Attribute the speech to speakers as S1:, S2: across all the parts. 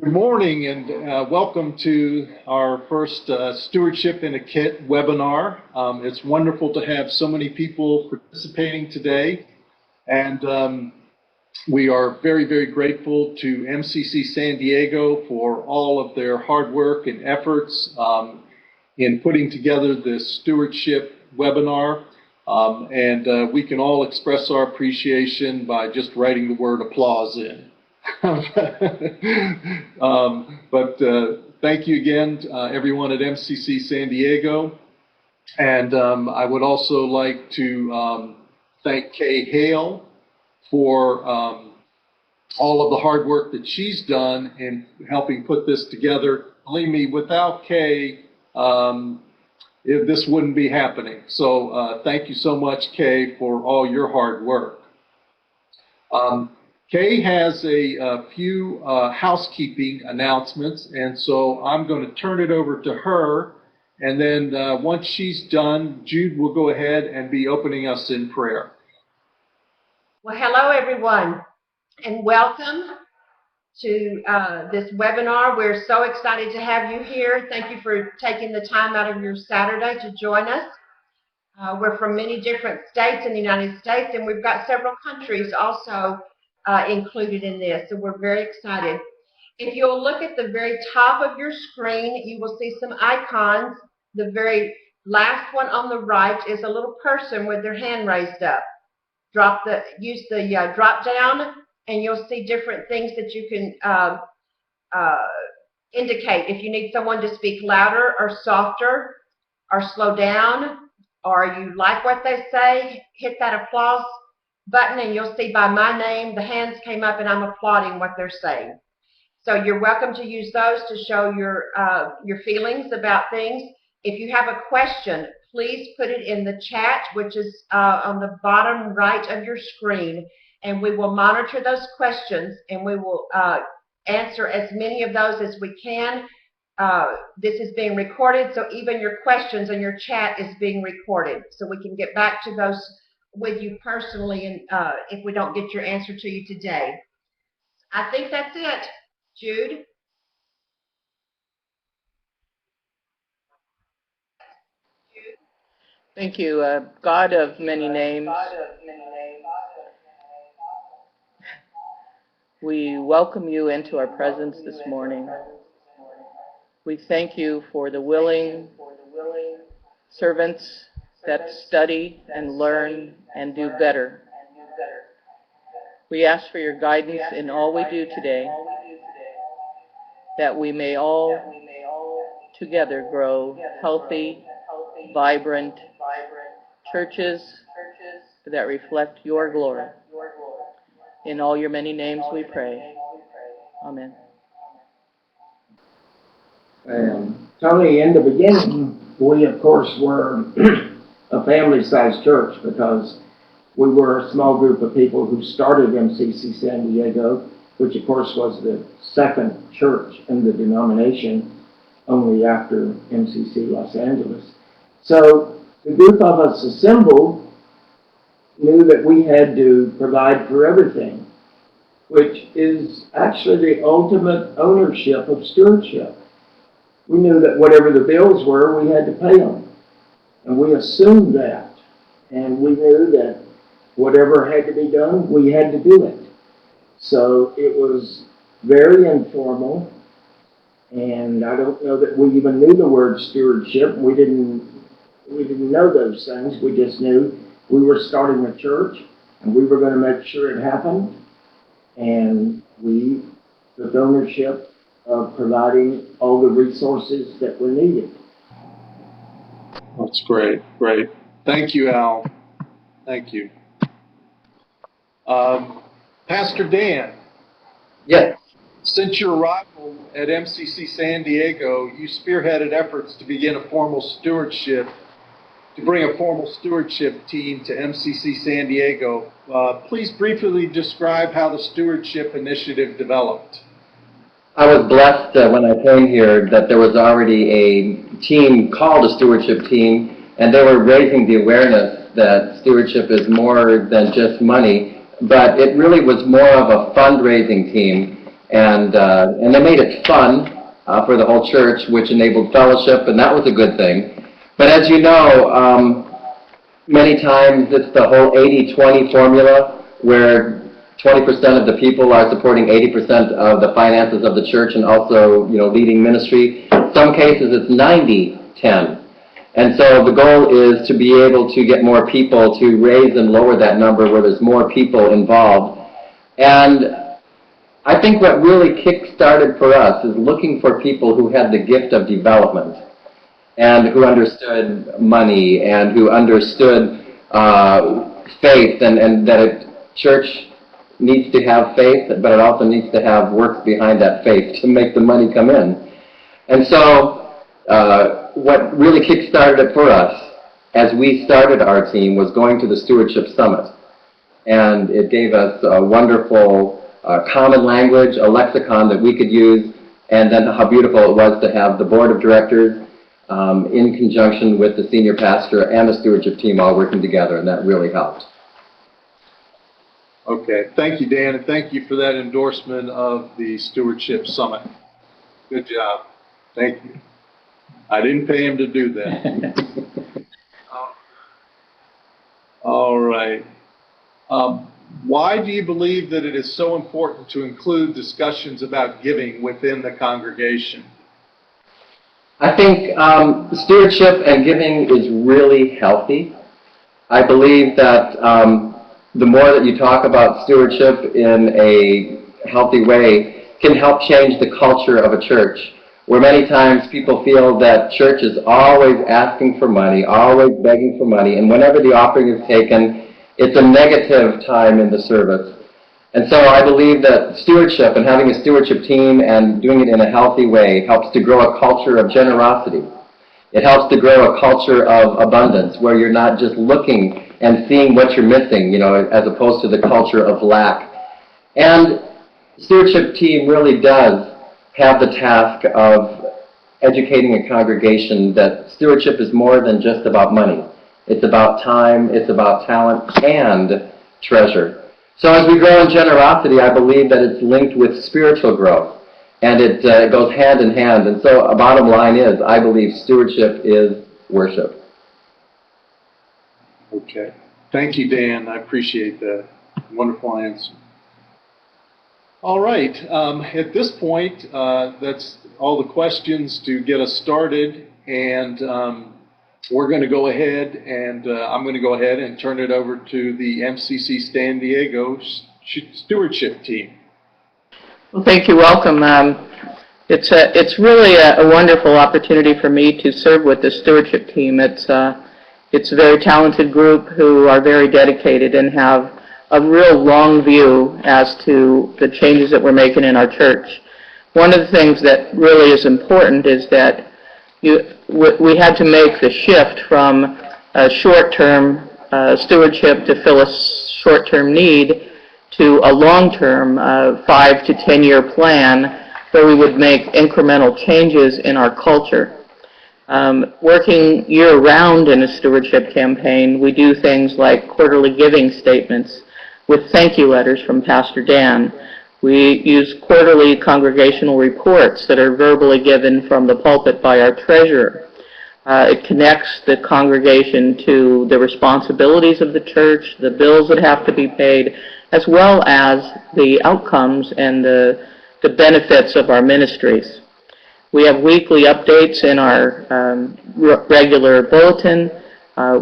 S1: Good morning and welcome to our first Stewardship in a Kit webinar. It's wonderful to have so many people participating today, and we are very, very grateful to MCC San Diego for all of their hard work and efforts in putting together this stewardship webinar. We can all express our appreciation by just writing the word applause in. Thank you again, everyone at MCC San Diego. And I would also like to thank Kay Hale for all of the hard work that she's done in helping put this together. Believe me, without Kay, this wouldn't be happening. So thank you so much, Kay, for all your hard work. Kay has a few housekeeping announcements, and so I'm going to turn it over to her, and then once she's done, Jude will go ahead and be opening us in prayer.
S2: Well, hello everyone, and welcome to this webinar. We're so excited to have you here. Thank you for taking the time out of your Saturday to join us. We're from many different states in the United States, and we've got several countries also included in this, so we're very excited. If you'll look at the very top of your screen, you will see some icons. The very last one on the right is a little person with their hand raised up. Use the drop down, and you'll see different things that you can indicate if you need someone to speak louder or softer or slow down, or you like what they say, hit that applause button, and you'll see by my name the hands came up and I'm applauding what they're saying. So you're welcome to use those to show your feelings about things. If you have a question, please put it in the chat, which is on the bottom right of your screen, and we will monitor those questions and we will answer as many of those as we can. This is being recorded, so even your questions and your chat is being recorded, so we can get back to those with you personally, and if we don't get your answer to you today. I think that's it. Jude?
S3: Thank you, God of many names. We welcome you into our presence this morning. We thank you for the willing servants that study and learn and do better. We ask for your guidance in all we do today, that we may all together grow healthy, vibrant churches that reflect your glory. In all your many names we pray. Amen.
S4: Tony, in the beginning, we of course were a family-sized church because we were a small group of people who started MCC San Diego, which of course was the second church in the denomination, only after MCC Los Angeles. So the group of us assembled knew that we had to provide for everything, which is actually the ultimate ownership of stewardship. We knew that whatever the bills were, we had to pay them. And we assumed that, and we knew that whatever had to be done, we had to do it. So it was very informal, and I don't know that we even knew the word stewardship. We didn't know those things. We just knew we were starting a church, and we were going to make sure it happened, and we took ownership of providing all the resources that were needed.
S1: That's great, great. Thank you, Al. Thank you. Pastor Dan.
S5: Yes.
S1: Since your arrival at MCC San Diego, you spearheaded efforts to begin a formal stewardship, to bring a formal stewardship team to MCC San Diego. Please briefly describe how the stewardship initiative developed.
S5: I was blessed when I came here that there was already a team called a stewardship team, and they were raising the awareness that stewardship is more than just money, but it really was more of a fundraising team. and they made it fun for the whole church, which enabled fellowship, and that was a good thing. But as you know, many times it's the whole 80-20 formula, where 20% of the people are supporting 80% of the finances of the church and also, leading ministry. In some cases it's 90-10. And so the goal is to be able to get more people to raise and lower that number where there's more people involved. And I think what really kick-started for us is looking for people who had the gift of development and who understood money and who understood faith, and that a church needs to have faith, but it also needs to have works behind that faith to make the money come in. And so what really kick-started it for us as we started our team was going to the Stewardship Summit. And it gave us a wonderful common language, a lexicon that we could use, and then how beautiful it was to have the board of directors in conjunction with the senior pastor and the stewardship team all working together, and that really helped.
S1: Okay, thank you, Dan, and thank you for that endorsement of the Stewardship Summit. Good job. Thank you. I didn't pay him to do that. All right. Why do you believe that it is so important to include discussions about giving within the congregation?
S5: I think stewardship and giving is really healthy. I believe that the more that you talk about stewardship in a healthy way can help change the culture of a church, where many times people feel that church is always asking for money, always begging for money, and whenever the offering is taken, it's a negative time in the service. And so I believe that stewardship and having a stewardship team and doing it in a healthy way helps to grow a culture of generosity. It helps to grow a culture of abundance, where you're not just looking and seeing what you're missing, as opposed to the culture of lack. And stewardship team really does have the task of educating a congregation that stewardship is more than just about money. It's about time, it's about talent, and treasure. So as we grow in generosity, I believe that it's linked with spiritual growth, and it goes hand in hand. And so a bottom line is, I believe stewardship is worship.
S1: Okay. Thank you, Dan. I appreciate that. Wonderful answer. All right. At this point, that's all the questions to get us started, and we're going to go ahead and I'm going to go ahead and turn it over to the MCC San Diego stewardship team.
S3: Well, thank you. Welcome. It's really a wonderful opportunity for me to serve with the stewardship team. It's a very talented group who are very dedicated and have a real long view as to the changes that we're making in our church. One of the things that really is important is that we had to make the shift from a short-term stewardship to fill a short-term need to a long-term 5 to 10-year plan where we would make incremental changes in our culture. Working year-round in a stewardship campaign, we do things like quarterly giving statements with thank you letters from Pastor Dan. We use quarterly congregational reports that are verbally given from the pulpit by our treasurer. It connects the congregation to the responsibilities of the church, the bills that have to be paid, as well as the outcomes and the benefits of our ministries. We have weekly updates in our regular bulletin.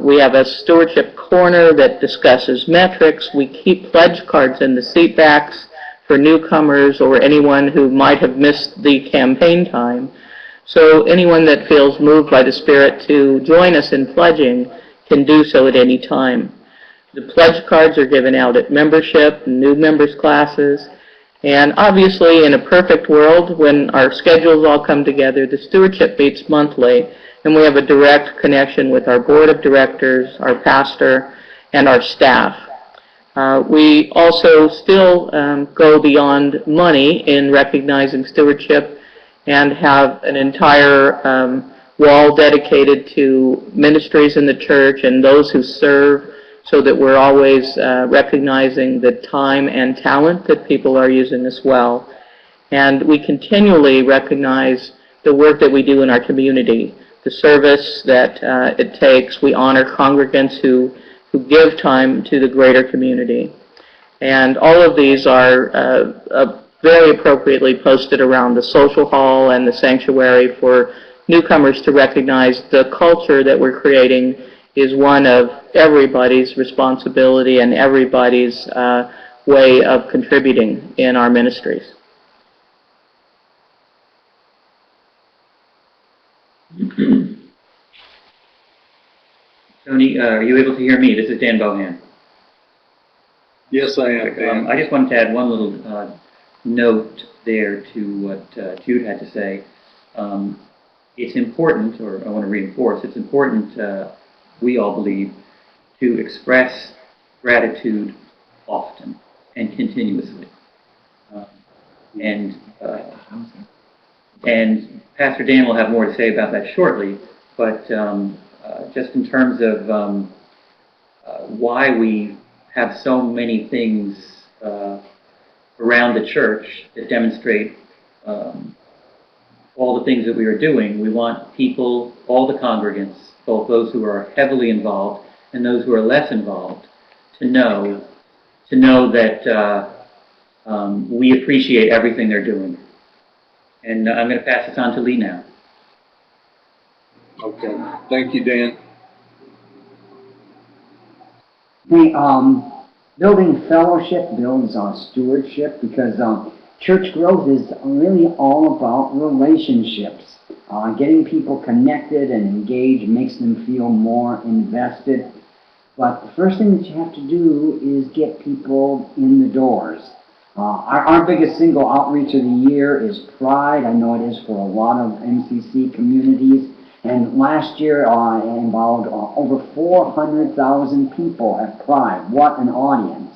S3: We have a stewardship corner that discusses metrics. We keep pledge cards in the seat backs for newcomers or anyone who might have missed the campaign time. So anyone that feels moved by the Spirit to join us in pledging can do so at any time. The pledge cards are given out at membership, new members classes, and obviously in a perfect world, when our schedules all come together, the stewardship meets monthly, and we have a direct connection with our board of directors, our pastor, and our staff. We also still go beyond money in recognizing stewardship and have an entire wall dedicated to ministries in the church and those who serve, so that we're always recognizing the time and talent that people are using as well. And we continually recognize the work that we do in our community, the service that it takes. We honor congregants who give time to the greater community. And all of these are very appropriately posted around the social hall and the sanctuary for newcomers to recognize the culture that we're creating is one of everybody's responsibility and everybody's way of contributing in our ministries.
S6: Tony, are you able to hear me? This is Dan Bohan.
S1: Yes, I am, Dan.
S6: I just wanted to add one little note there to what Jude had to say. It's important, or I want to reinforce, it's important, we all believe, to express gratitude often and continuously. And Pastor Dan will have more to say about that shortly, but just in terms of why we have so many things around the church that demonstrate all the things that we are doing, we want people, all the congregants, both those who are heavily involved and those who are less involved, to know that we appreciate everything they're doing. And I'm going to pass this on to Lee now.
S1: Okay. Thank you, Dan.
S7: Building fellowship builds stewardship, because church growth is really all about relationships. Getting people connected and engaged makes them feel more invested. But the first thing that you have to do is get people in the doors. Our biggest single outreach of the year is Pride. I know it is for a lot of MCC communities. And last year involved over 400,000 people at Pride. What an audience.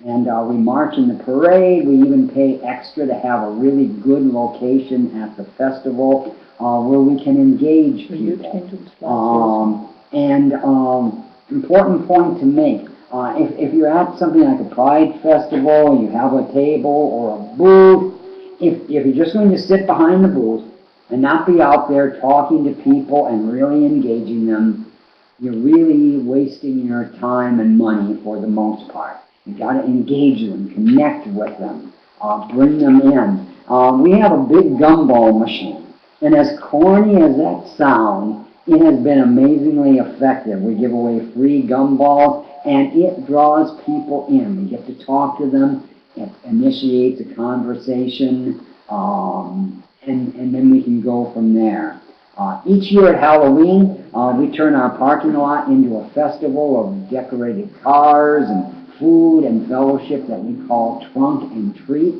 S7: And we march in the parade. We even pay extra to have a really good location at the festival where we can engage people. Important point to make. If you're at something like a Pride festival, you have a table or a booth, if you're just going to sit behind the booth and not be out there talking to people and really engaging them, you're really wasting your time and money for the most part. You've got to engage them, connect with them, bring them in. We have a big gumball machine, and as corny as that sounds, it has been amazingly effective. We give away free gumballs, and it draws people in. We get to talk to them. It initiates a conversation, and then we can go from there. Each year at Halloween, we turn our parking lot into a festival of decorated cars and food and fellowship that we call Trunk and Treat.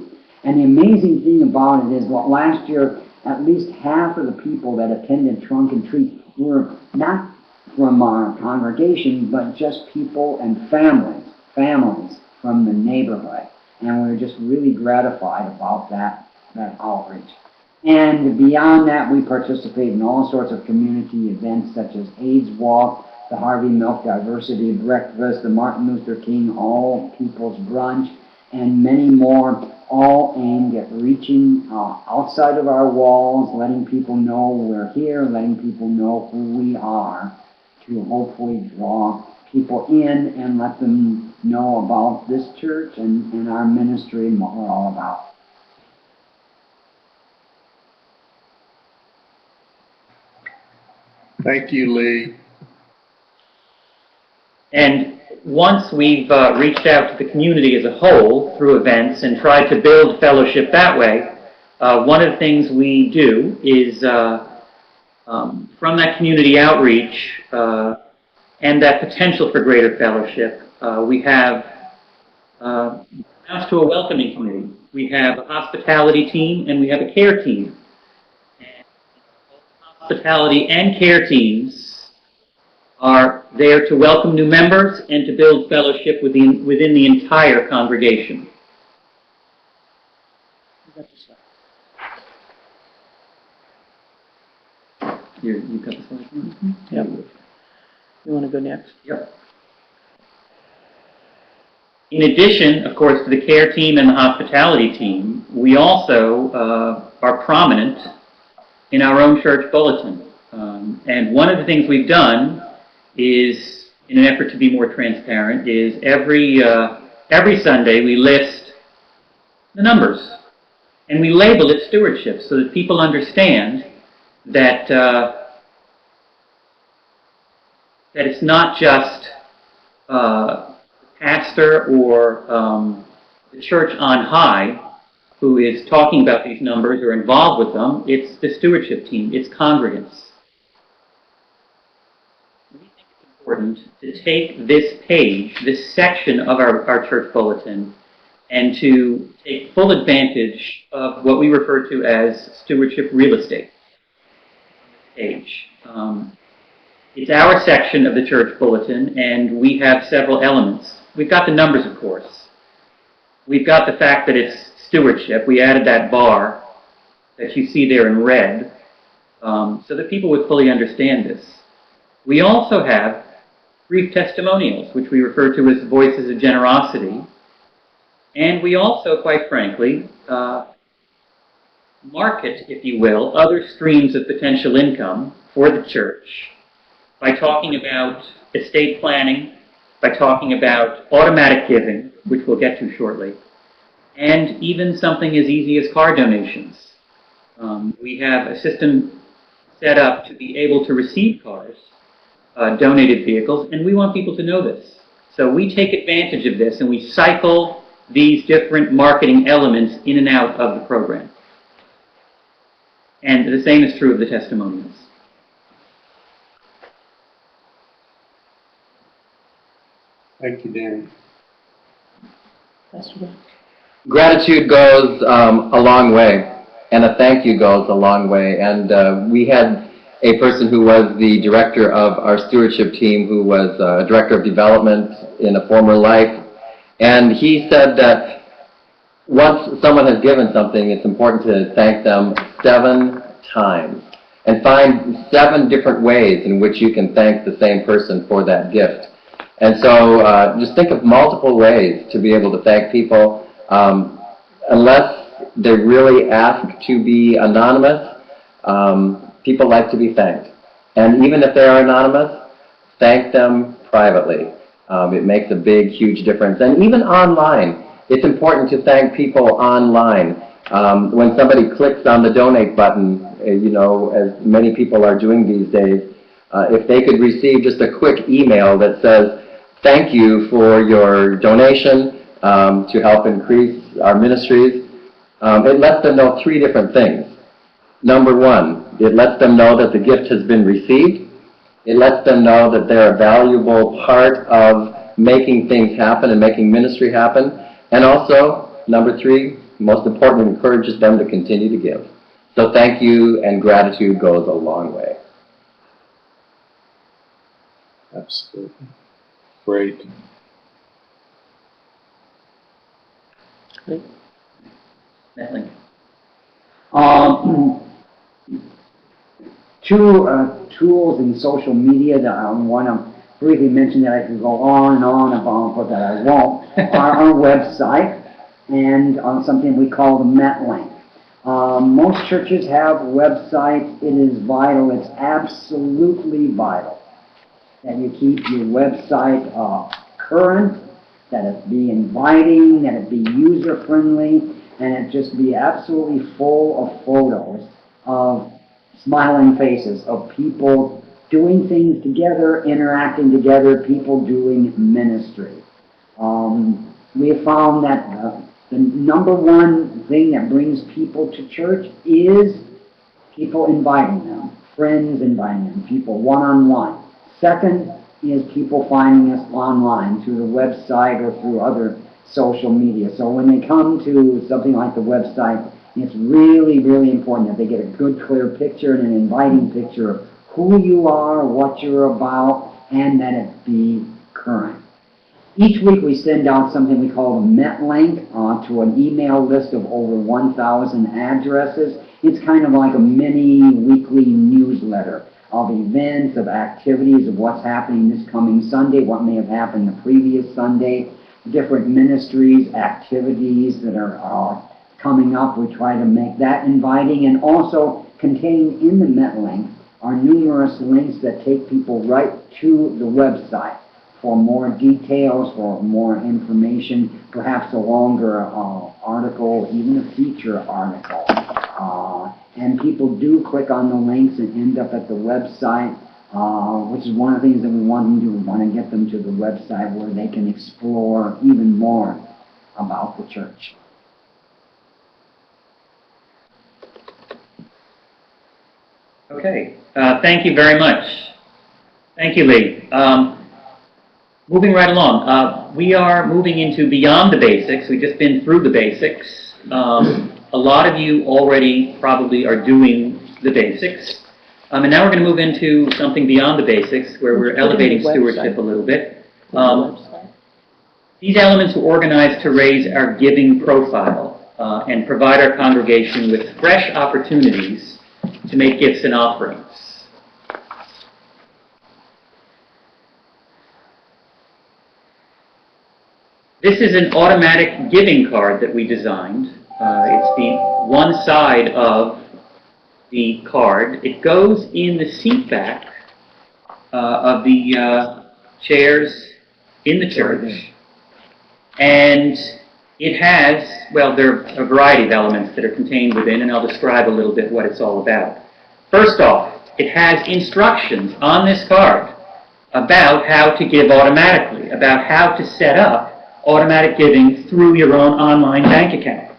S7: And the amazing thing about it is, last year, at least half of the people that attended Trunk and Treat were not from our congregation, but just people and families from the neighborhood. And we were just really gratified about that outreach. And beyond that, we participate in all sorts of community events such as AIDS Walk, the Harvey Milk Diversity Breakfast, the Martin Luther King All People's Brunch, and many more, all aimed at reaching outside of our walls, letting people know we're here, letting people know who we are, to hopefully draw people in and let them know about this church and our ministry and what we're all about.
S1: Thank you, Lee.
S6: And once we've reached out to the community as a whole through events and tried to build fellowship that way, one of the things we do is from that community outreach and that potential for greater fellowship, we have announced to a welcoming committee. We have a hospitality team and we have a care team. And hospitality and care teams are there to welcome new members and to build fellowship within the entire congregation. You got the slide?
S3: Yep. You want to go next?
S6: Yep. In addition, of course, to the care team and the hospitality team, we also are prominent in our own church bulletin. And one of the things we've done is, in an effort to be more transparent, is every Sunday we list the numbers. And we label it stewardship so that people understand that, that it's not just pastor or the church on high who is talking about these numbers or involved with them. It's the stewardship team. It's congregants. We think it's important to take this page, this section of our church bulletin, and to take full advantage of what we refer to as stewardship real estate. Page. It's our section of the church bulletin, and we have several elements. We've got the numbers, of course. We've got the fact that it's stewardship. We added that bar that you see there in red so that people would fully understand this. We also have brief testimonials, which we refer to as voices of generosity. And we also, quite frankly, market, if you will, other streams of potential income for the church by talking about estate planning, by talking about automatic giving, which we'll get to shortly, and even something as easy as car donations. We have a system set up to be able to receive cars, donated vehicles, and we want people to know this. So we take advantage of this and we cycle these different marketing elements in and out of the program. And the same is true of the testimonials.
S1: Thank you, Danny.
S5: Gratitude goes a long way, and a thank you goes a long way. And we had a person who was the director of our stewardship team, who was a director of development in a former life, and he said that once someone has given something, it's important to thank them 7 times, and find 7 different ways in which you can thank the same person for that gift. And so just think of multiple ways to be able to thank people. Unless they really ask to be anonymous, people like to be thanked. And even if they are anonymous, thank them privately. It makes a big, huge difference. And even online, it's important to thank people online. When somebody clicks on the donate button, as many people are doing these days, if they could receive just a quick email that says, "Thank you for your donation to help increase our ministries," it lets them know 3 different things. Number 1, it lets them know that the gift has been received. It lets them know that they're a valuable part of making things happen and making ministry happen. And also, number 3, most important, it encourages them to continue to give. So thank you and gratitude goes a long way.
S1: Absolutely. Great.
S7: Two tools in social media that I want to briefly mention that I could go on and on about, but that I won't, are our website and something we call the MetLink. Most churches have websites. It is vital. It's absolutely vital that you keep your website current, that it be inviting, that it be user-friendly, and it just be absolutely full of photos of smiling faces, of people doing things together, interacting together, people doing ministry. We have found that the number one thing that brings people to church is people inviting them, friends inviting them, people one-on-one. Second is people finding us online through the website or through other social media. So when they come to something like the website, it's really, really important that they get a good, clear picture and an inviting picture of who you are, what you're about, and that it be current. Each week we send out something we call the MetLink to an email list of over 1,000 addresses. It's kind of like a mini weekly newsletter of events, of activities, of what's happening this coming Sunday, what may have happened the previous Sunday. different ministries, activities that are coming up. We try to make that inviting, and also contained in the MetLink are numerous links that take people right to the website for more details, for more information, perhaps a longer article, even a feature article. And people do click on the links and end up at the website, which is one of the things that we want them to do. We want to get them to the website where they can explore even more about the church.
S6: Okay, thank you very much. Thank you, Lee. Moving right along, we are moving into beyond the basics. We've just been through the basics. A lot of you already probably are doing the basics. And now we're going to move into something beyond the basics, where we're elevating stewardship a little bit. These elements were organized to raise our giving profile and provide our congregation with fresh opportunities to make gifts and offerings. This is an automatic giving card that we designed. It's the one side of the card. It goes in the seat back of the chairs in the church. And it has, well, there are a variety of elements that are contained within, and I'll describe a little bit what it's all about. First off, it has instructions on this card about how to give automatically, about how to set up automatic giving through your own online bank account,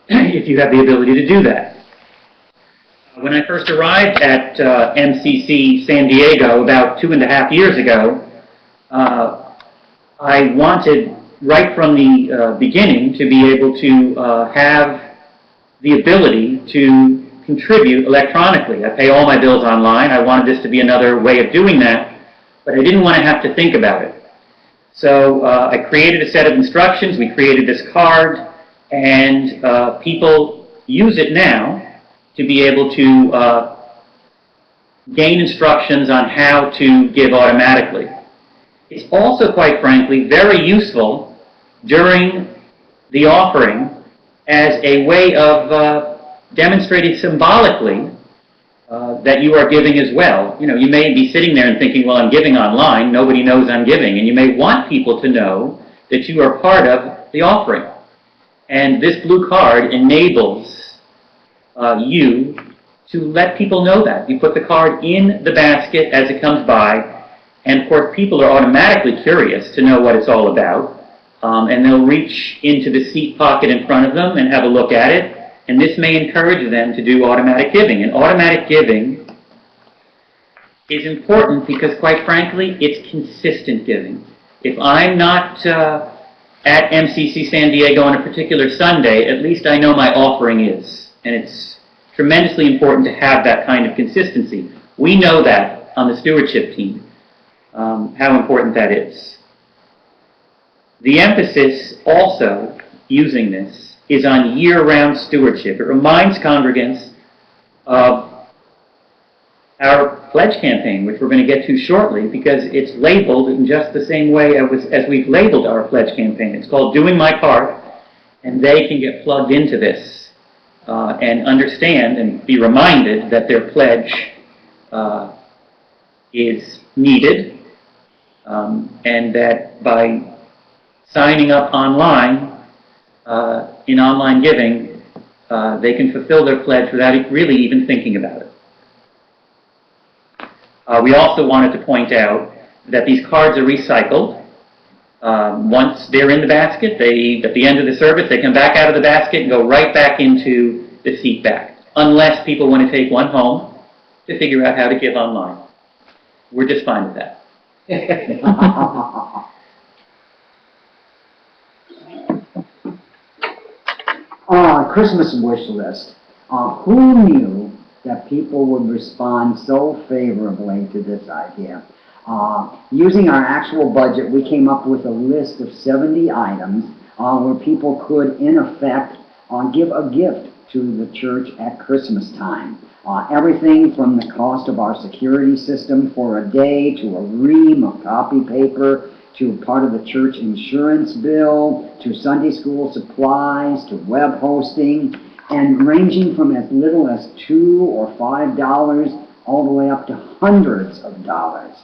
S6: if you have the ability to do that. When I first arrived at MCC San Diego about 2.5 years ago, I wanted, right from the beginning, to be able to have the ability to contribute electronically. I pay all my bills online. I wanted this to be another way of doing that, but I didn't want to have to think about it. So I created a set of instructions. We created this card, and people use it now to be able to gain instructions on how to give automatically. It's also, quite frankly, very useful during the offering as a way of demonstrating symbolically that you are giving as well. You know, you may be sitting there and thinking, well, I'm giving online, nobody knows I'm giving, and you may want people to know that you are part of the offering. And this blue card enables you to let people know that. You put the card in the basket as it comes by, and of course people are automatically curious to know what it's all about, and they'll reach into the seat pocket in front of them and have a look at it. And this may encourage them to do automatic giving. And automatic giving is important because, quite frankly, it's consistent giving. If I'm not at MCC San Diego on a particular Sunday, at least I know my offering is. And it's tremendously important to have that kind of consistency. We know that on the stewardship team, how important that is. The emphasis also, using this, is on year-round stewardship. It reminds congregants of our pledge campaign, which we're going to get to shortly, because it's labeled in just the same way as we've labeled our pledge campaign. It's called Doing My Part, and they can get plugged into this and understand and be reminded that their pledge is needed, and that by signing up online, in online giving, they can fulfill their pledge without really even thinking about it. We also wanted to point out that these cards are recycled. Once they're in the basket, at the end of the service, they come back out of the basket and go right back into the seat back, unless people want to take one home to figure out how to give online. We're just fine with that.
S7: Christmas wish list. Who knew that people would respond so favorably to this idea? Using our actual budget, we came up with a list of 70 items where people could, in effect, give a gift to the church at Christmas time. Everything from the cost of our security system for a day, to a ream of copy paper, to part of the church insurance bill, to Sunday school supplies, to web hosting, and ranging from as little as $2 or $5 all the way up to hundreds of dollars.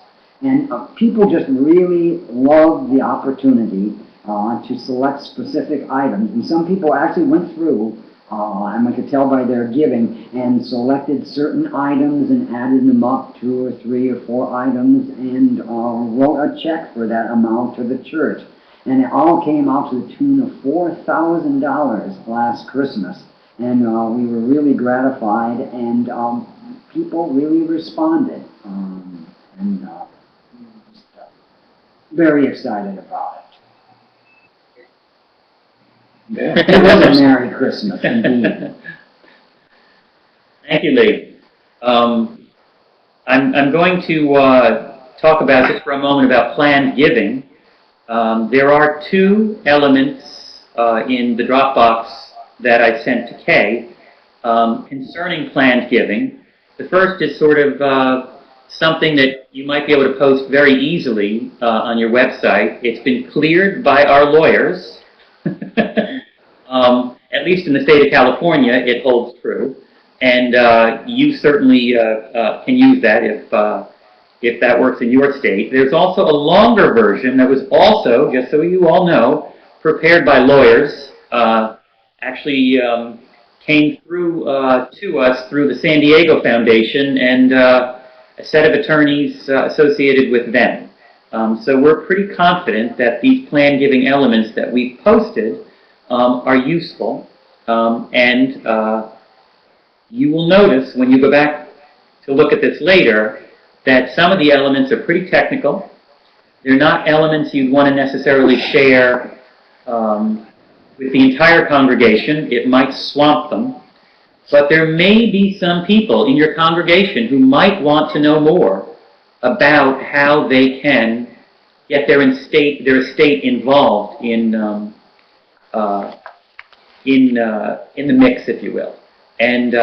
S7: And people just really love the opportunity to select specific items. And some people actually went through, and I could tell by their giving, and selected certain items and added them up, 2 or 3 or 4 items, and wrote a check for that amount to the church. And it all came out to the tune of $4,000 last Christmas. And we were really gratified, and people really responded. Very excited about it.
S1: Yeah.
S7: It was a Merry Christmas, indeed.
S6: Thank you, Lee. I'm going to talk about just for a moment about planned giving. There are 2 elements in the Dropbox that I sent to Kay concerning planned giving. The first is sort of something that you might be able to post very easily on your website. It's been cleared by our lawyers. At least in the state of California, it holds true. And you certainly can use that if that works in your state. There's also a longer version that was also, just so you all know, prepared by lawyers. Actually came through to us through the San Diego Foundation and a set of attorneys associated with them. So we're pretty confident that these planned giving elements that we posted are useful, and you will notice when you go back to look at this later that some of the elements are pretty technical. They're not elements you'd want to necessarily share with the entire congregation. It might swamp them. But there may be some people in your congregation who might want to know more about how they can get their estate involved in the mix, if you will. And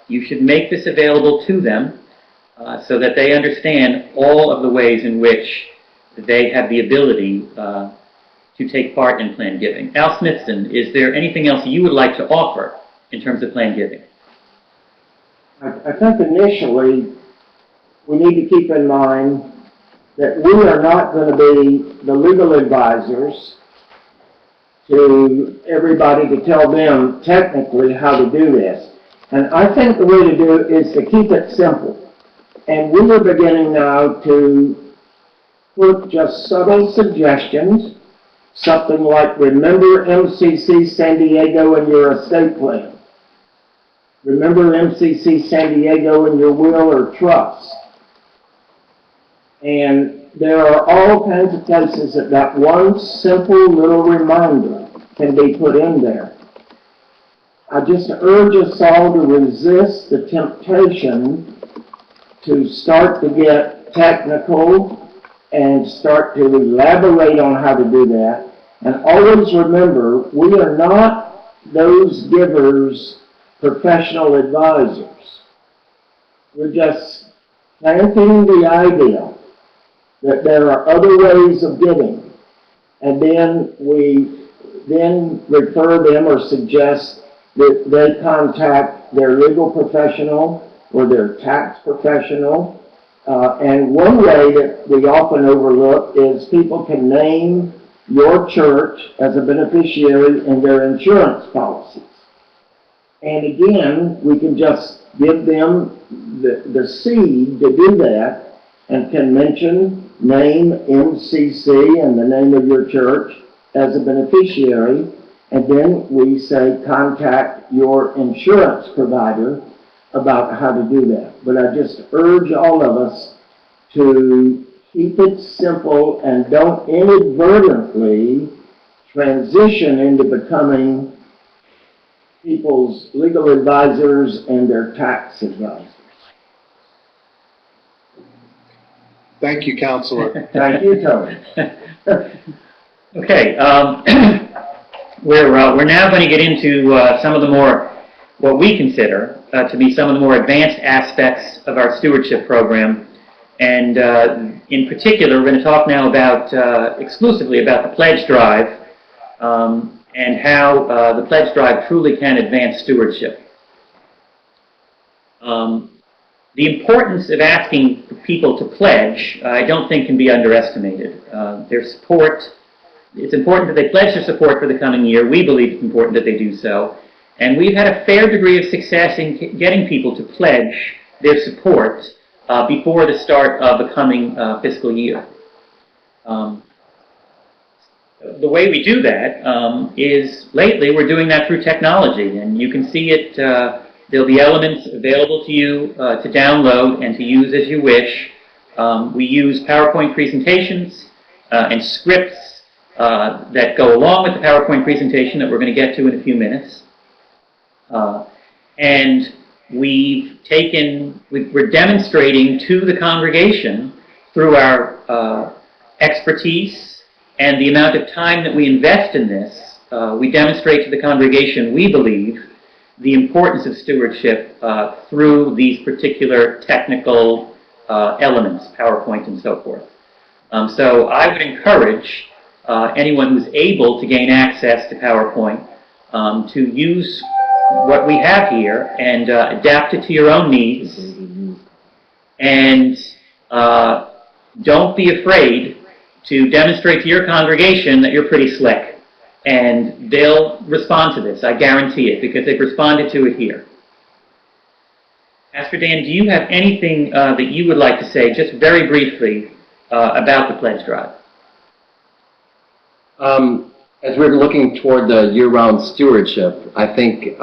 S6: you should make this available to them so that they understand all of the ways in which they have the ability to take part in planned giving. Al Smithson, is there anything else you would like to offer in terms of planned giving?
S4: I think initially we need to keep in mind that we are not going to be the legal advisors to everybody to tell them technically how to do this. And I think the way to do it is to keep it simple. And we are beginning now to put just subtle suggestions, something like remember MCC San Diego in your estate plan. Remember MCC San Diego in your will or trust. And there are all kinds of places that one simple little reminder can be put in there. I just urge us all to resist the temptation to start to get technical and start to elaborate on how to do that. And always remember, we are not those givers' professional advisors. We're just planting the idea that there are other ways of giving. And then we refer them or suggest that they contact their legal professional or their tax professional. And one way that we often overlook is people can name your church as a beneficiary in their insurance policies. And again, we can just give them the seed to do that and can name MCC and the name of your church as a beneficiary. And then we say contact your insurance provider about how to do that. But I just urge all of us to keep it simple and don't inadvertently transition into becoming people's legal advisors and their tax advisors.
S1: Thank you, Counselor.
S4: Thank you, Tony.
S6: Okay, we're now going to get into some of the more, what we consider to be some of the more advanced aspects of our stewardship program. And in particular, we're going to talk now about exclusively about the pledge drive and how the pledge drive truly can advance stewardship. The importance of asking people to pledge, I don't think can be underestimated. Their support, it's important that they pledge their support for the coming year. We believe it's important that they do so. And we've had a fair degree of success in getting people to pledge their support before the start of the coming fiscal year. The way we do that is lately we're doing that through technology, and you can see it. There'll be elements available to you to download and to use as you wish. We use PowerPoint presentations and scripts that go along with the PowerPoint presentation that we're going to get to in a few minutes. And we're demonstrating to the congregation through our expertise and the amount of time that we invest in this, we demonstrate to the congregation, we believe, the importance of stewardship through these particular technical elements, PowerPoint and so forth. So I would encourage anyone who's able to gain access to PowerPoint to use what we have here and adapt it to your own needs. And don't be afraid to demonstrate to your congregation that you're pretty slick. And they'll respond to this, I guarantee it, because they've responded to it here. Pastor Dan, do you have anything that you would like to say, just very briefly, about the pledge drive?
S5: As we're looking toward the year-round stewardship, I think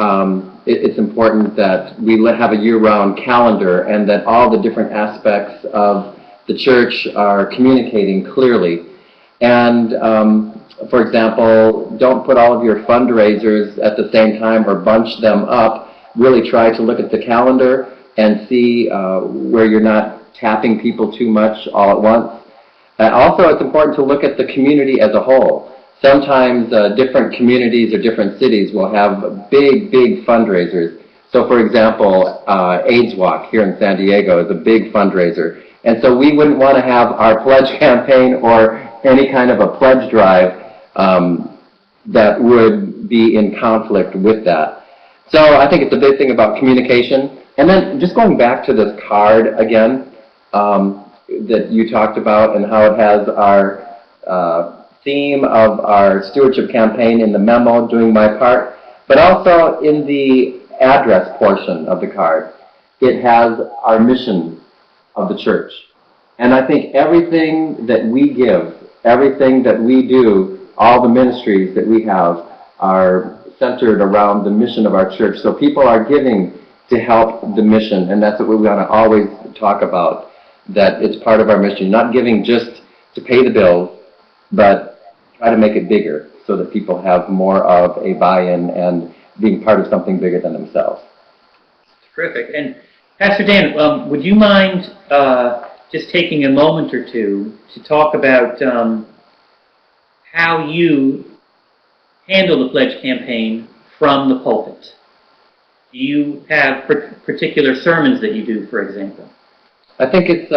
S5: it's important that we have a year-round calendar and that all the different aspects of the church are communicating clearly. And for example, don't put all of your fundraisers at the same time or bunch them up. Really try to look at the calendar and see where you're not tapping people too much all at once. Also, it's important to look at the community as a whole. Sometimes different communities or different cities will have big, big fundraisers. So for example, AIDS Walk here in San Diego is a big fundraiser. And so we wouldn't want to have our pledge campaign or any kind of a pledge drive that would be in conflict with that. So I think it's a big thing about communication. And then just going back to this card again that you talked about and how it has our theme of our stewardship campaign in the memo, doing my part, but also in the address portion of the card, it has our mission of the church. And I think everything that we give, everything that we do, all the ministries that we have are centered around the mission of our church. So people are giving to help the mission, and that's what we want to always talk about, that it's part of our mission. Not giving just to pay the bills, but try to make it bigger so that people have more of a buy-in and being part of something bigger than themselves.
S6: Terrific. And Pastor Dan, would you mind just taking a moment or two to talk about how you handle the pledge campaign from the pulpit? Do you have particular sermons that you do, for example?
S5: I think it's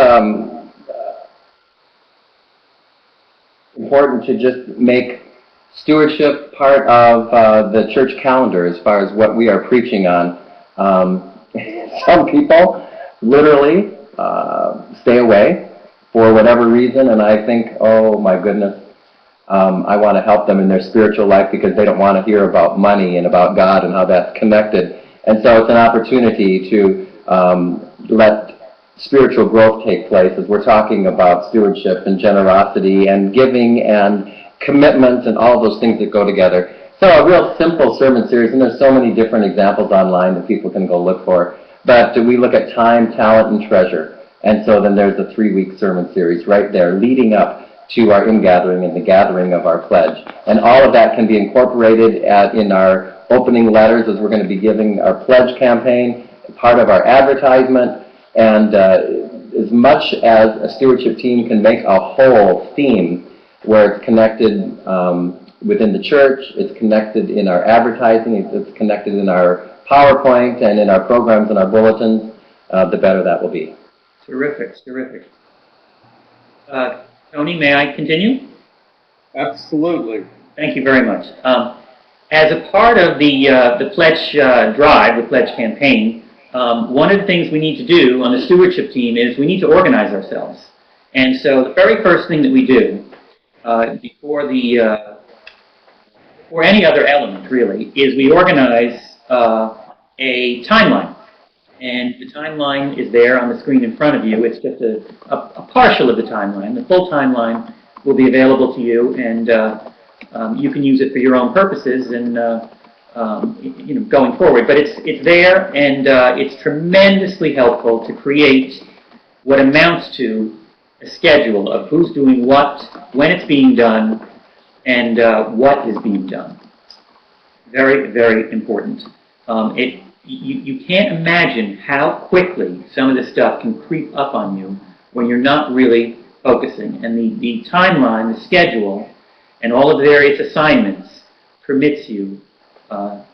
S5: important to just make stewardship part of the church calendar as far as what we are preaching on. Some people literally stay away for whatever reason, and I think, oh my goodness, I want to help them in their spiritual life because they don't want to hear about money and about God and how that's connected. And so it's an opportunity to let spiritual growth take place as we're talking about stewardship and generosity and giving and commitment and all those things that go together. So a real simple sermon series, and there's so many different examples online that people can go look for. But we look at time, talent, and treasure. And so then there's a 3-week sermon series right there leading up to our ingathering and the gathering of our pledge. And all of that can be incorporated in our opening letters as we're going to be giving our pledge campaign, part of our advertisement. And as much as a stewardship team can make a whole theme where it's connected within the church, it's connected in our advertising, it's connected in our PowerPoint and in our programs and our bulletins, the better that will be.
S6: Terrific, terrific. Tony, may I continue?
S1: Absolutely.
S6: Thank you very much. As a part of the pledge drive, the pledge campaign, one of the things we need to do on the stewardship team is we need to organize ourselves. And so the very first thing that we do before any other element, really, is we organize a timeline. And the timeline is there on the screen in front of you. It's just a partial of the timeline. The full timeline will be available to you, and you can use it for your own purposes and going forward. But it's there, and it's tremendously helpful to create what amounts to a schedule of who's doing what, when it's being done, and what is being done. Very, very important. You can't imagine how quickly some of this stuff can creep up on you when you're not really focusing. And the timeline, the schedule, and all of the various assignments permits you to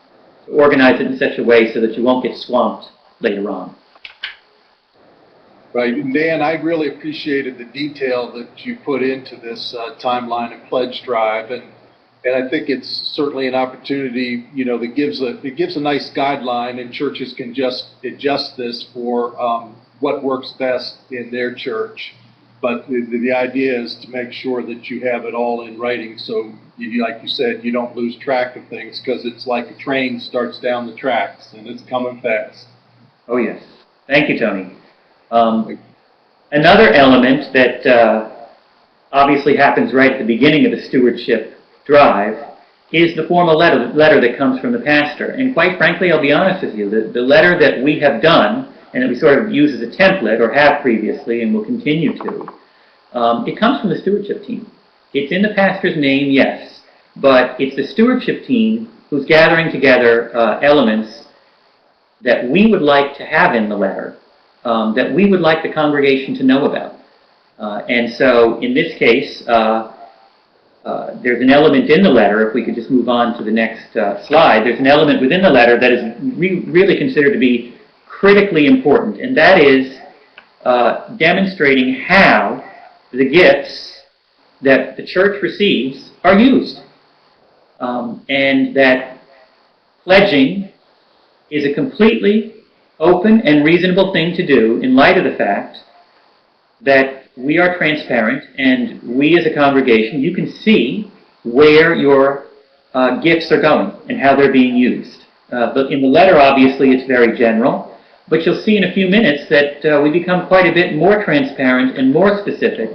S6: organize it in such a way so that you won't get swamped later on.
S1: Right. And Dan, I really appreciated the detail that you put into this timeline and pledge drive. And I think it's certainly an opportunity, that gives a nice guideline, and churches can just adjust this for what works best in their church. But the idea is to make sure that you have it all in writing, so like you said, you don't lose track of things, because it's like a train starts down the tracks and it's coming fast.
S6: Oh yes, thank you, Tony. Another element that obviously happens right at the beginning of the stewardship drive is the formal letter that comes from the pastor. And quite frankly, I'll be honest with you, the letter that we have done and that we sort of use as a template, or have previously and will continue to, it comes from the stewardship team. It's in the pastor's name, yes, but it's the stewardship team who's gathering together elements that we would like to have in the letter, that we would like the congregation to know about. And so in this case, there's an element in the letter, if we could just move on to the next slide, there's an element within the letter that is really considered to be critically important, and that is demonstrating how the gifts that the church receives are used. And that pledging is a completely open and reasonable thing to do in light of the fact that we are transparent, and we as a congregation, you can see where your gifts are going and how they're being used. But in the letter, obviously, it's very general, but you'll see in a few minutes that we become quite a bit more transparent and more specific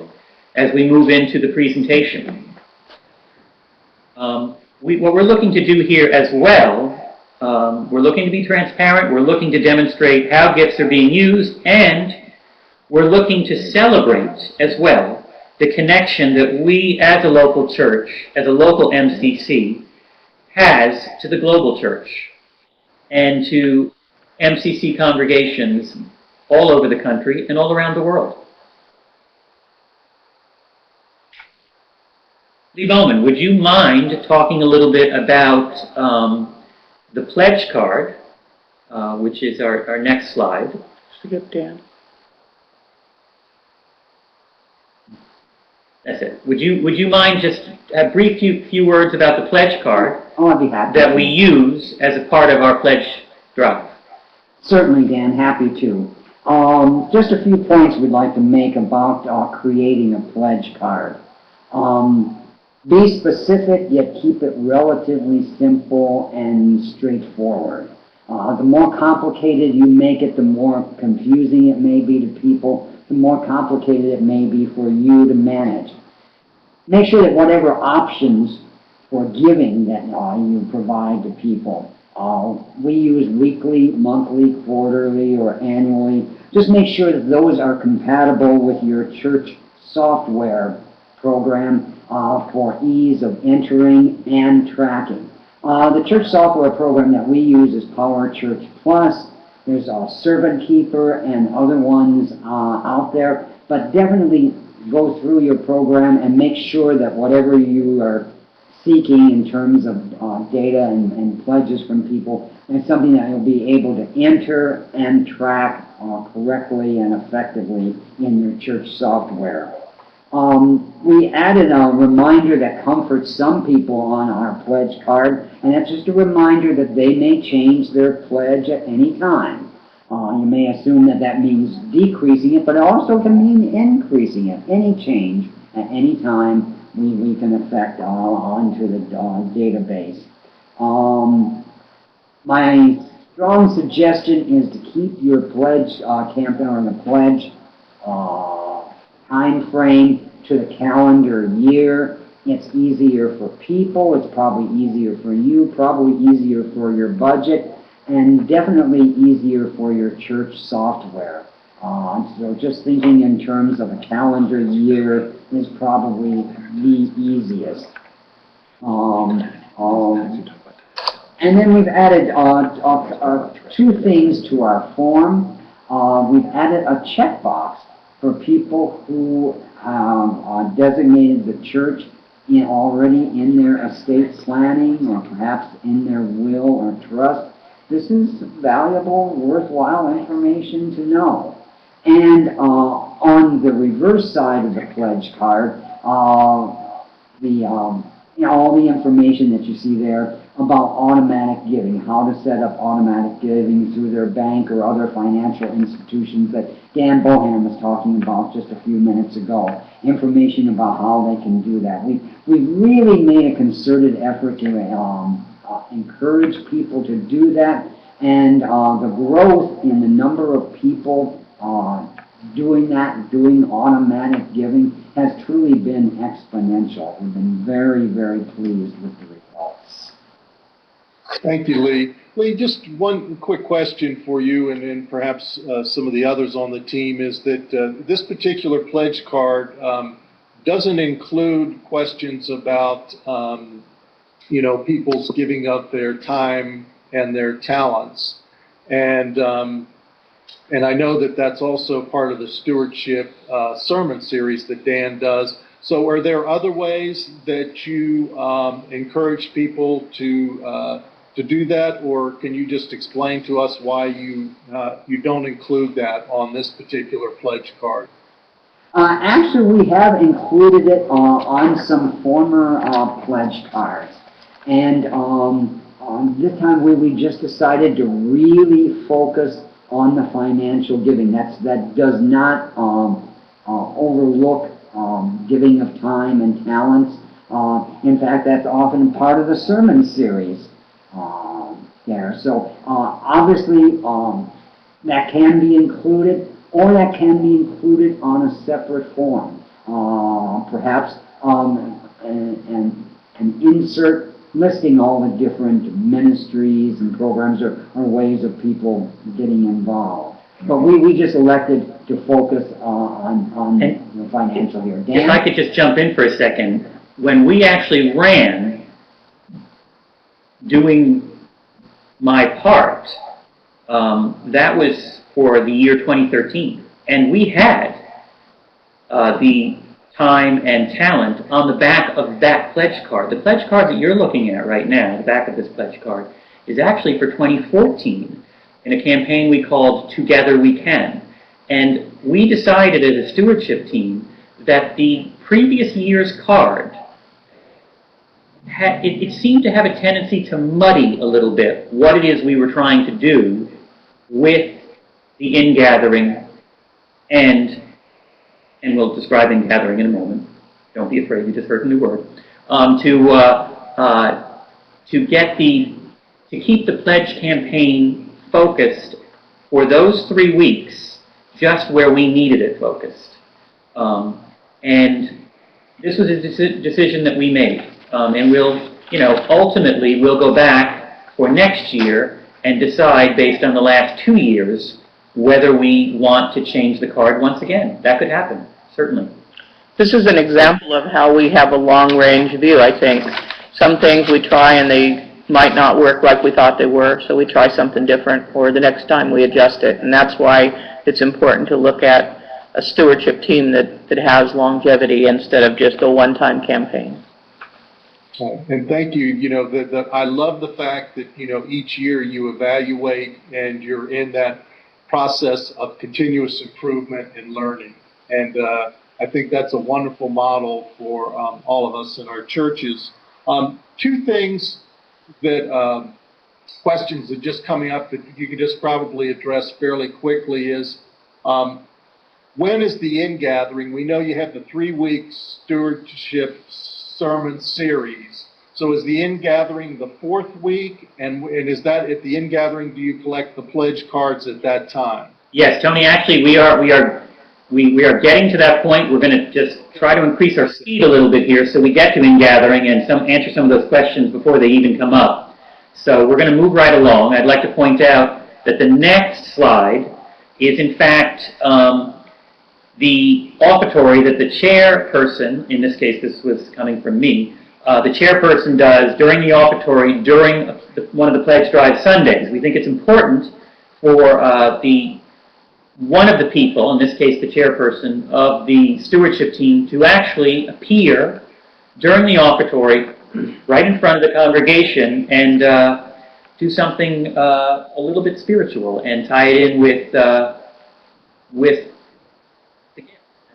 S6: as we move into the presentation. What we're looking to do here as well, we're looking to be transparent, we're looking to demonstrate how gifts are being used, and we're looking to celebrate as well the connection that we as a local church, as a local MCC, has to the global church and to MCC congregations all over the country and all around the world. Lee Bowman, would you mind talking a little bit about the pledge card, which is our next slide?
S3: Skip Dan.
S6: That's it. Would you mind just a brief few words about the pledge card
S7: Oh, I'd be happy
S6: that
S7: to.
S6: we use as a part of our pledge drive?
S7: Certainly, Dan, happy to. Just a few points we'd like to make about creating a pledge card. Be specific, yet keep it relatively simple and straightforward. The more complicated you make it, the more confusing it may be to people, the more complicated it may be for you to manage. Make sure that whatever options for giving that you provide to people, we use weekly, monthly, quarterly, or annually. Just make sure that those are compatible with your church software program for ease of entering and tracking. The church software program that we use is Power Church Plus. There's a Servant Keeper and other ones out there, but definitely go through your program and make sure that whatever you are seeking in terms of data and pledges from people is something that you'll be able to enter and track correctly and effectively in your church software. We added a reminder that comforts some people on our pledge card, and that's just a reminder that they may change their pledge at any time. You may assume that that means decreasing it, but it also can mean increasing it. Any change at any time we can affect onto the database. My strong suggestion is to keep your pledge campaign or the pledge time frame to the calendar year. It's easier for people, it's probably easier for you, probably easier for your budget, and definitely easier for your church software. So just thinking in terms of a calendar year is probably the easiest. And then we've added two things to our form. We've added a checkbox for people who have designated the church already in their estate planning or perhaps in their will or trust. This is valuable, worthwhile information to know. And on the reverse side of the pledge card, all the information that you see there about automatic giving, how to set up automatic giving through their bank or other financial institutions that Dan Bohan was talking about just a few minutes ago. Information about how they can do that. We've really made a concerted effort to encourage people to do that, and the growth in the number of people doing that, doing automatic giving, has truly been exponential. We've been very, very pleased with the results.
S1: Thank you, Lee. Lee, just one quick question for you, and then perhaps some of the others on the team, is that this particular pledge card doesn't include questions about, people's giving up their time and their talents. And I know that that's also part of the stewardship sermon series that Dan does. So are there other ways that you encourage people to do that, or can you just explain to us why you don't include that on this particular pledge card?
S7: Actually, we have included it on some former pledge cards. And this time we just decided to really focus on the financial giving. That does not overlook giving of time and talents. In fact, that's often part of the sermon series there. So obviously that can be included, or that can be included on a separate form. Perhaps an insert listing all the different ministries and programs or ways of people getting involved. But we just elected to focus on the financial here. Dan?
S6: If I could just jump in for a second. When we actually ran doing my part, that was for the year 2013. And we had the time and talent on the back of that pledge card. The pledge card that you're looking at right now, the back of this pledge card, is actually for 2014 in a campaign we called Together We Can. And we decided as a stewardship team that the previous year's card, it seemed to have a tendency to muddy a little bit what it is we were trying to do with the ingathering and we'll describe ingathering in a moment. Don't be afraid, we just heard a new word. To keep the pledge campaign focused for those 3 weeks, just where we needed it focused. And this was a decision that we made. And we'll, ultimately we'll go back for next year and decide based on the last 2 years whether we want to change the card once again. That could happen, certainly.
S3: This is an example of how we have a long-range view, I think. Some things we try and they might not work like we thought they were, so we try something different, or the next time we adjust it. And that's why it's important to look at a stewardship team that has longevity instead of just a one-time campaign.
S1: And thank you. I love the fact that, each year you evaluate and you're in that process of continuous improvement and learning. And I think that's a wonderful model for all of us in our churches. Two things that questions that just coming up that you could just probably address fairly quickly is when is the in-gathering? We know you have the 3-week stewardship sermon series. So is the in-gathering the 4th week? And is that at the in-gathering, do you collect the pledge cards at that time?
S6: Yes, Tony, actually we are getting to that point. We're going to just try to increase our speed a little bit here so we get to in-gathering and answer some of those questions before they even come up. So we're going to move right along. I'd like to point out that the next slide is in fact the offertory that the chairperson, in this case this was coming from me, the chairperson does during the offertory during one of the pledge drive Sundays. We think it's important for one of the people, in this case the chairperson of the stewardship team, to actually appear during the offertory right in front of the congregation and do something a little bit spiritual and tie it in with the gift.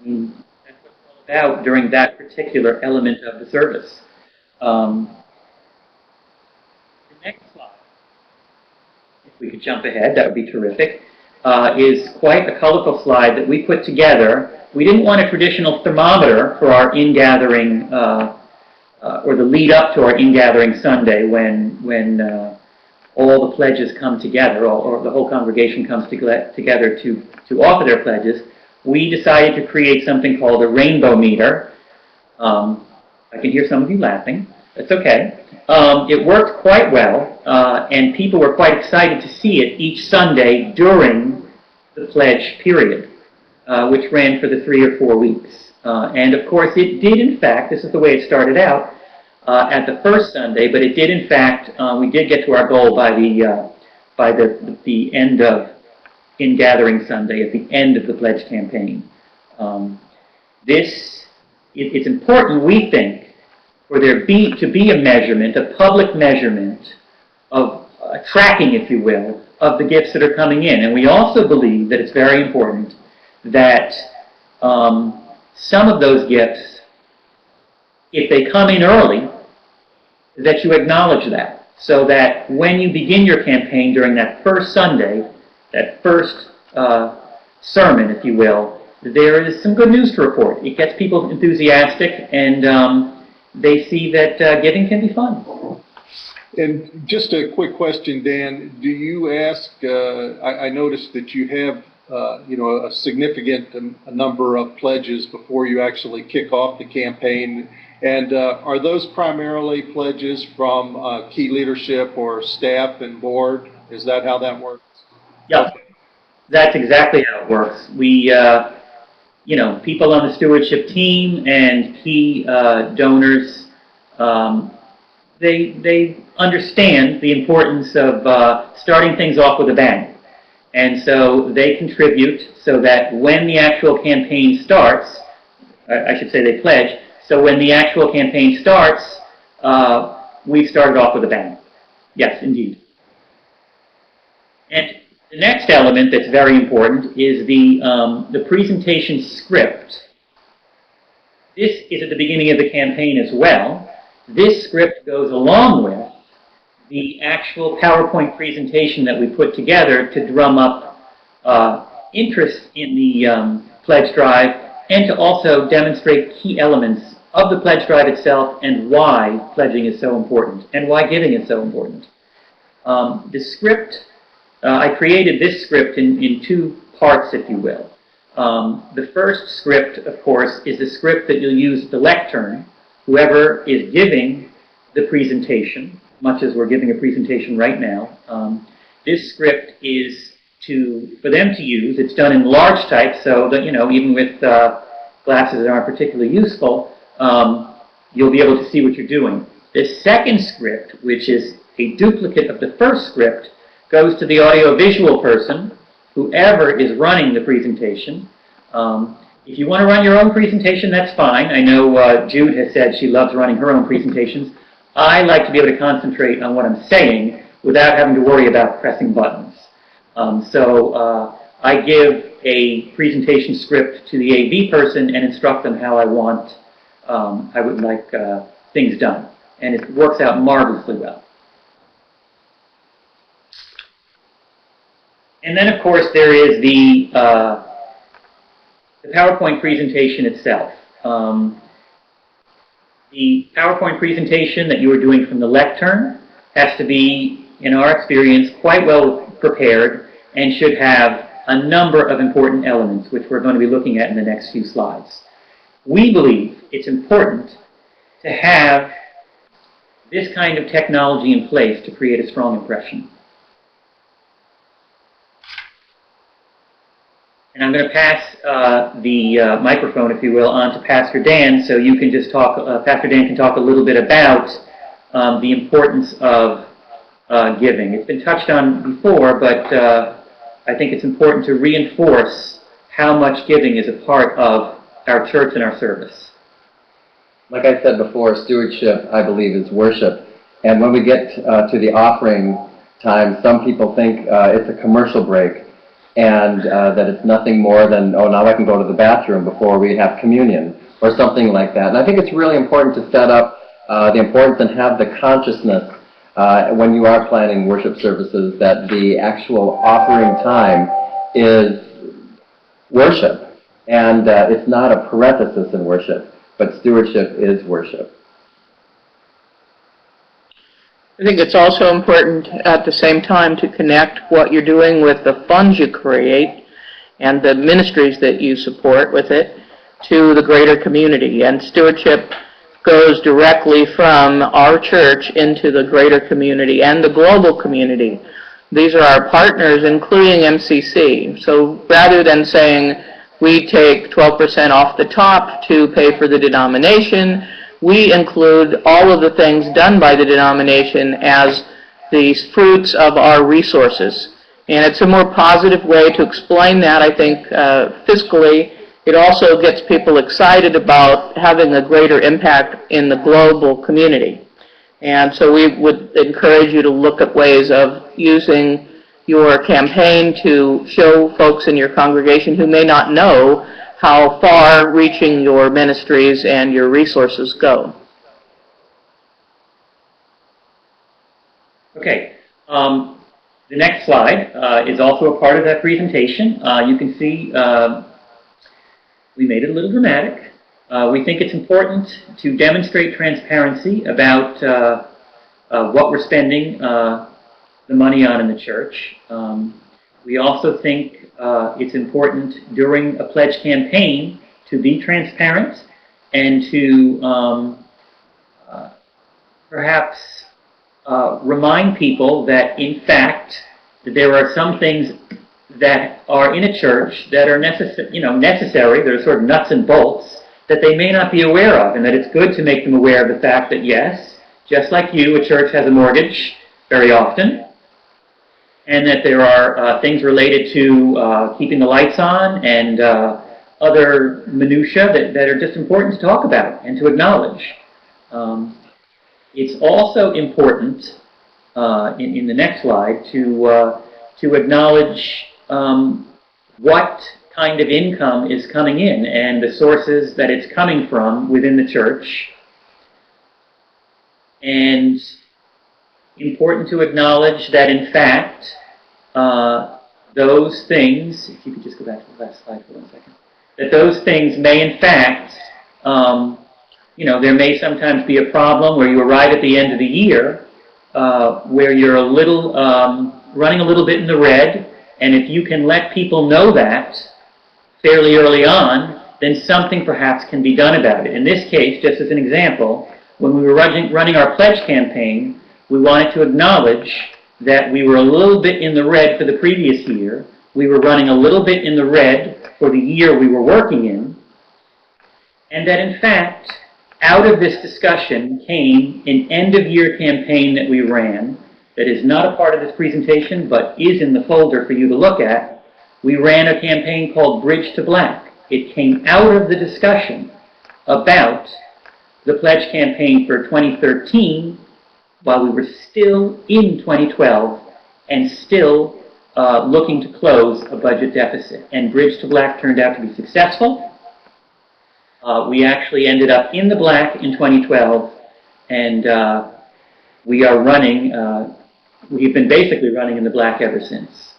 S6: I mean, that's what it's all about during that particular element of the service. The next slide, if we could jump ahead, that would be terrific, is quite a colorful slide that we put together. We didn't want a traditional thermometer for our in-gathering, or the lead up to our in-gathering Sunday when all the pledges come together, or the whole congregation comes together to offer their pledges. We decided to create something called a rainbow meter. I can hear some of you laughing. That's okay. It worked quite well, and people were quite excited to see it each Sunday during the pledge period, which ran for the 3 or 4 weeks. And of course, it did in fact, this is the way it started out, at the first Sunday, but it did in fact, we did get to our goal by the end of in-gathering Sunday, at the end of the pledge campaign. It's important, we think, for there to be a measurement, a public measurement of tracking, if you will, of the gifts that are coming in. And we also believe that it's very important that some of those gifts, if they come in early, that you acknowledge that, so that when you begin your campaign during that first Sunday, that first sermon, if you will, there is some good news to report. It gets people enthusiastic, and they see that giving can be fun.
S1: And just a quick question, Dan. Do you ask, I noticed that you have a significant number of pledges before you actually kick off the campaign. And are those primarily pledges from key leadership or staff and board? Is that how that works?
S6: Yeah, that's exactly how it works. We, people on the stewardship team and key donors, they understand the importance of starting things off with a bang. And so they contribute so that when the actual campaign starts, I should say they pledge, so when the actual campaign starts, we've started off with a bang. Yes, indeed. And the next element that's very important is the presentation script. This is at the beginning of the campaign as well. This script goes along with the actual PowerPoint presentation that we put together to drum up interest in the pledge drive and to also demonstrate key elements of the pledge drive itself and why pledging is so important and why giving is so important. The script, I created this script in 2 parts, if you will. The first script, of course, is the script that you'll use at the lectern. Whoever is giving the presentation, much as we're giving a presentation right now, this script is for them to use. It's done in large type, so that, even with glasses that aren't particularly useful, you'll be able to see what you're doing. The second script, which is a duplicate of the first script, goes to the audiovisual person, whoever is running the presentation. If you want to run your own presentation, that's fine. I know Jude has said she loves running her own presentations. I like to be able to concentrate on what I'm saying without having to worry about pressing buttons. So I give a presentation script to the AV person and instruct them how I would like things done. And it works out marvelously well. And then, of course, there is the PowerPoint presentation itself. The PowerPoint presentation that you are doing from the lectern has to be, in our experience, quite well prepared and should have a number of important elements, which we're going to be looking at in the next few slides. We believe it's important to have this kind of technology in place to create a strong impression. And I'm going to pass the microphone, if you will, on to Pastor Dan, so you can just talk, Pastor Dan can talk a little bit about the importance of giving. It's been touched on before, but I think it's important to reinforce how much giving is a part of our church and our service.
S5: Like I said before, stewardship, I believe, is worship. And when we get to the offering time, some people think it's a commercial break and that it's nothing more than, oh, now I can go to the bathroom before we have communion or something like that. And I think it's really important to set up the importance and have the consciousness when you are planning worship services that the actual offering time is worship. And it's not a parenthesis in worship, but stewardship is worship.
S3: I think it's also important at the same time to connect what you're doing with the funds you create and the ministries that you support with it to the greater community. And stewardship goes directly from our church into the greater community and the global community. These are our partners, including MCC. So rather than saying we take 12% off the top to pay for the denomination, we include all of the things done by the denomination as the fruits of our resources. And it's a more positive way to explain that, I think, fiscally. It also gets people excited about having a greater impact in the global community. And so we would encourage you to look at ways of using your campaign to show folks in your congregation who may not know how far-reaching your ministries and your resources go.
S6: Okay. The next slide is also a part of that presentation. You can see we made it a little dramatic. We think it's important to demonstrate transparency about what we're spending the money on in the church. We also think it's important during a pledge campaign to be transparent and to perhaps remind people that, in fact, there are some things that are in a church that are necessary, that are sort of nuts and bolts, that they may not be aware of, and that it's good to make them aware of the fact that, yes, just like you, a church has a mortgage very often, and that there are things related to keeping the lights on and other minutiae that are just important to talk about and to acknowledge. It's also important, in the next slide, to acknowledge what kind of income is coming in and the sources that it's coming from within the church. And important to acknowledge that, in fact, those things, if you could just go back to the last slide for 1 second, that those things may, in fact, there may sometimes be a problem where you arrive at the end of the year where you're a little, running a little bit in the red, and if you can let people know that fairly early on, then something perhaps can be done about it. In this case, just as an example, when we were running our pledge campaign, we wanted to acknowledge that we were a little bit in the red for the previous year. We were running a little bit in the red for the year we were working in, and that, in fact, out of this discussion came an end-of-year campaign that we ran that is not a part of this presentation, but is in the folder for you to look at. We ran a campaign called Bridge to Black. It came out of the discussion about the pledge campaign for 2013 while we were still in 2012 and still looking to close a budget deficit. And Bridge to Black turned out to be successful. We actually ended up in the black in 2012, and we are running, we've been basically running in the black ever since.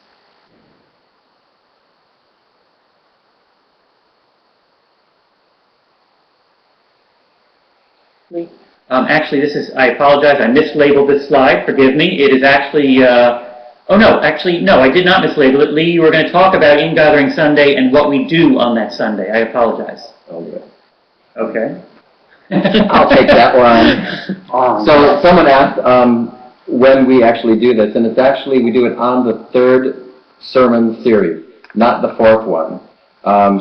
S6: Actually, this is, I apologize, I mislabeled this slide, forgive me. It is actually, oh no, actually, no, I did not mislabel it. Lee, you were going to talk about In-Gathering Sunday and what we do on that Sunday. I apologize. Okay.
S5: I'll take that one. So someone asked when we actually do this, and it's actually, we do it on the third sermon series, not the fourth one.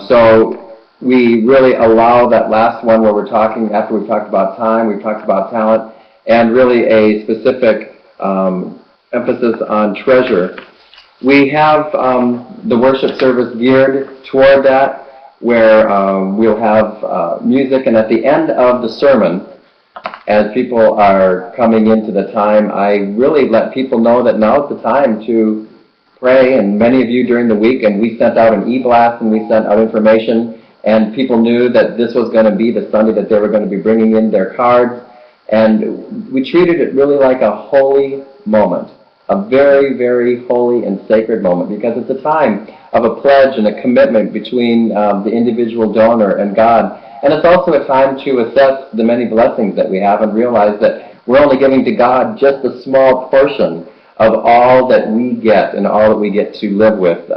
S5: So we really allow that last one where we're talking, after we've talked about time, we've talked about talent, and really a specific emphasis on treasure. We have the worship service geared toward that, where we'll have music, and at the end of the sermon, as people are coming into the time, I really let people know that now is the time to pray, and many of you during the week, and we sent out an e-blast and we sent out information, and people knew that this was going to be the Sunday that they were going to be bringing in their cards, and we treated it really like a holy moment, a very, very holy and sacred moment, because it's a time of a pledge and a commitment between the individual donor and God. And it's also a time to assess the many blessings that we have and realize that we're only giving to God just a small portion of all that we get and all that we get to live with,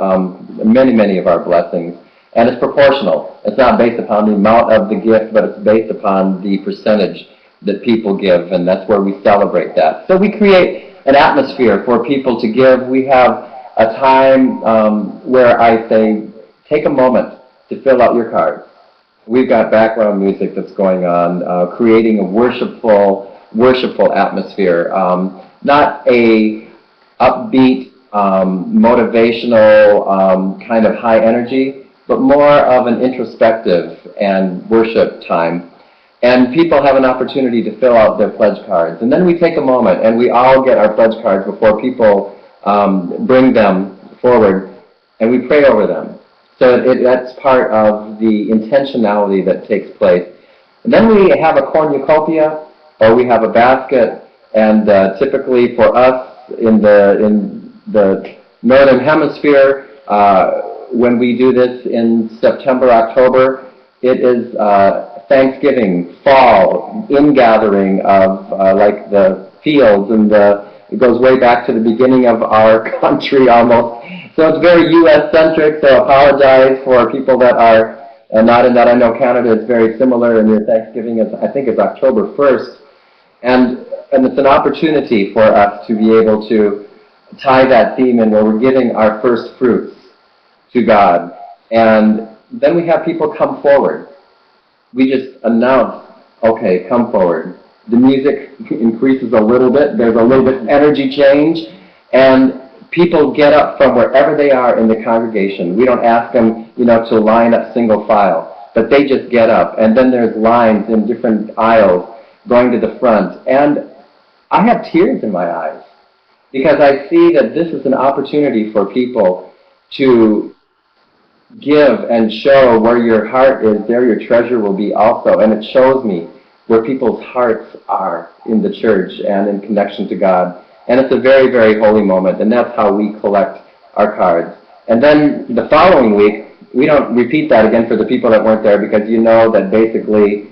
S5: many, many of our blessings. And it's proportional. It's not based upon the amount of the gift, but it's based upon the percentage that people give, and that's where we celebrate that. So we create an atmosphere for people to give. We have a time where I say, take a moment to fill out your card. We've got background music that's going on, creating a worshipful atmosphere. Not a upbeat, motivational, kind of high energy, but more of an introspective and worship time. And people have an opportunity to fill out their pledge cards. And then we take a moment and we all get our pledge cards before people bring them forward, and we pray over them. So that's part of the intentionality that takes place. And then we have a cornucopia, or we have a basket, and typically for us in the Northern Hemisphere, when we do this in September, October, it is Thanksgiving, fall, ingathering of like the fields, and it goes way back to the beginning of our country almost. So it's very U.S.-centric, so I apologize for people that are not in that. I know Canada is very similar, and your Thanksgiving is, I think it's October 1st. And it's an opportunity for us to be able to tie that theme in where we're giving our first fruits to God. And then we have people come forward. We just announce, okay, come forward. The music increases a little bit. There's a little bit of energy change. And people get up from wherever they are in the congregation. We don't ask them, to line up single file. But they just get up. And then there's lines in different aisles going to the front. And I have tears in my eyes, because I see that this is an opportunity for people to give and show where your heart is, there your treasure will be also. And it shows me where people's hearts are in the church and in connection to God. And it's a very, very holy moment, and that's how we collect our cards. And then the following week, we don't repeat that again for the people that weren't there, because you know that basically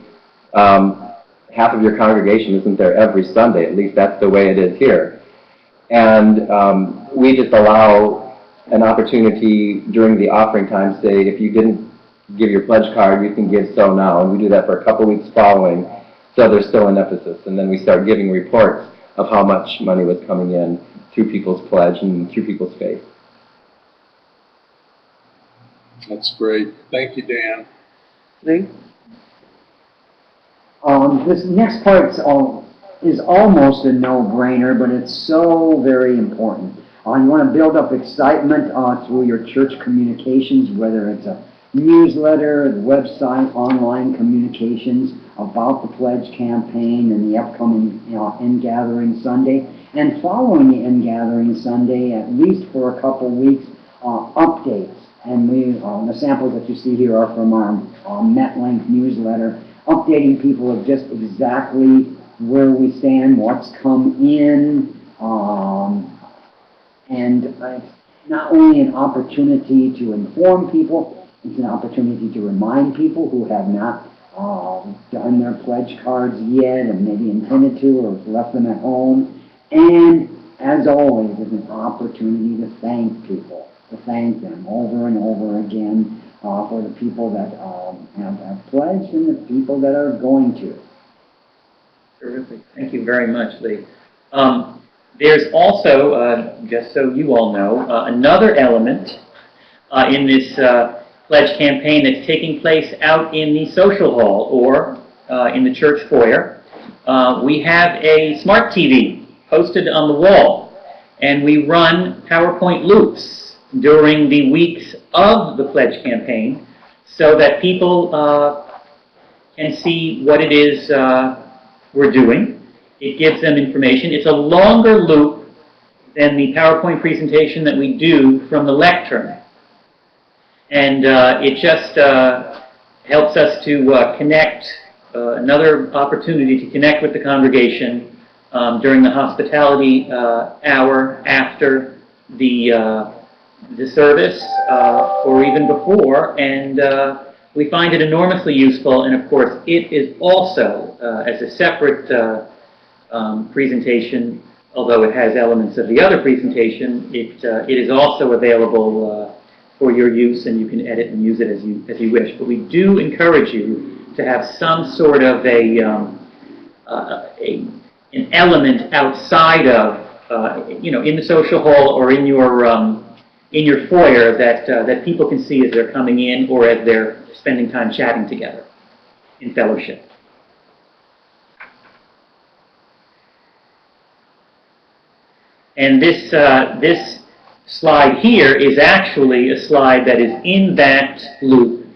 S5: half of your congregation isn't there every Sunday. At least that's the way it is here. And we just allow an opportunity during the offering time, say, if you didn't give your pledge card, you can give so now. And we do that for a couple weeks following, so there's still an emphasis. And then we start giving reports of how much money was coming in through people's pledge and through people's faith.
S1: That's great. Thank you, Dan.
S3: Lee?
S7: This next part is almost a no-brainer, but it's so very important. You want to build up excitement through your church communications, whether it's a newsletter, the website, online communications about the pledge campaign and the upcoming In-Gathering Sunday. And following the in-gathering Sunday, at least for a couple weeks, updates. And the samples that you see here are from our MetLink newsletter, updating people of just exactly where we stand, what's come in, and it's not only an opportunity to inform people, it's an opportunity to remind people who have not done their pledge cards yet and maybe intended to or left them at home. And as always, it's an opportunity to thank people, to thank them over and over again for the people that have pledged and the people that are going to.
S6: Terrific. Thank you very much, Lee. There's also, just so you all know, another element in this pledge campaign that's taking place out in the social hall or in the church foyer. We have a smart TV posted on the wall, and we run PowerPoint loops during the weeks of the pledge campaign so that people can see what it is we're doing. It gives them information. It's a longer loop than the PowerPoint presentation that we do from the lectern. And it just helps us to connect, another opportunity to connect with the congregation during the hospitality hour after the service or even before. And we find it enormously useful. And of course, it is also, as a separate presentation, although it has elements of the other presentation, it is also available for your use, and you can edit and use it as you wish. But we do encourage you to have some sort of an element outside of, in the social hall or in your foyer that people can see as they're coming in or as they're spending time chatting together in fellowship. And this slide here is actually a slide that is in that loop.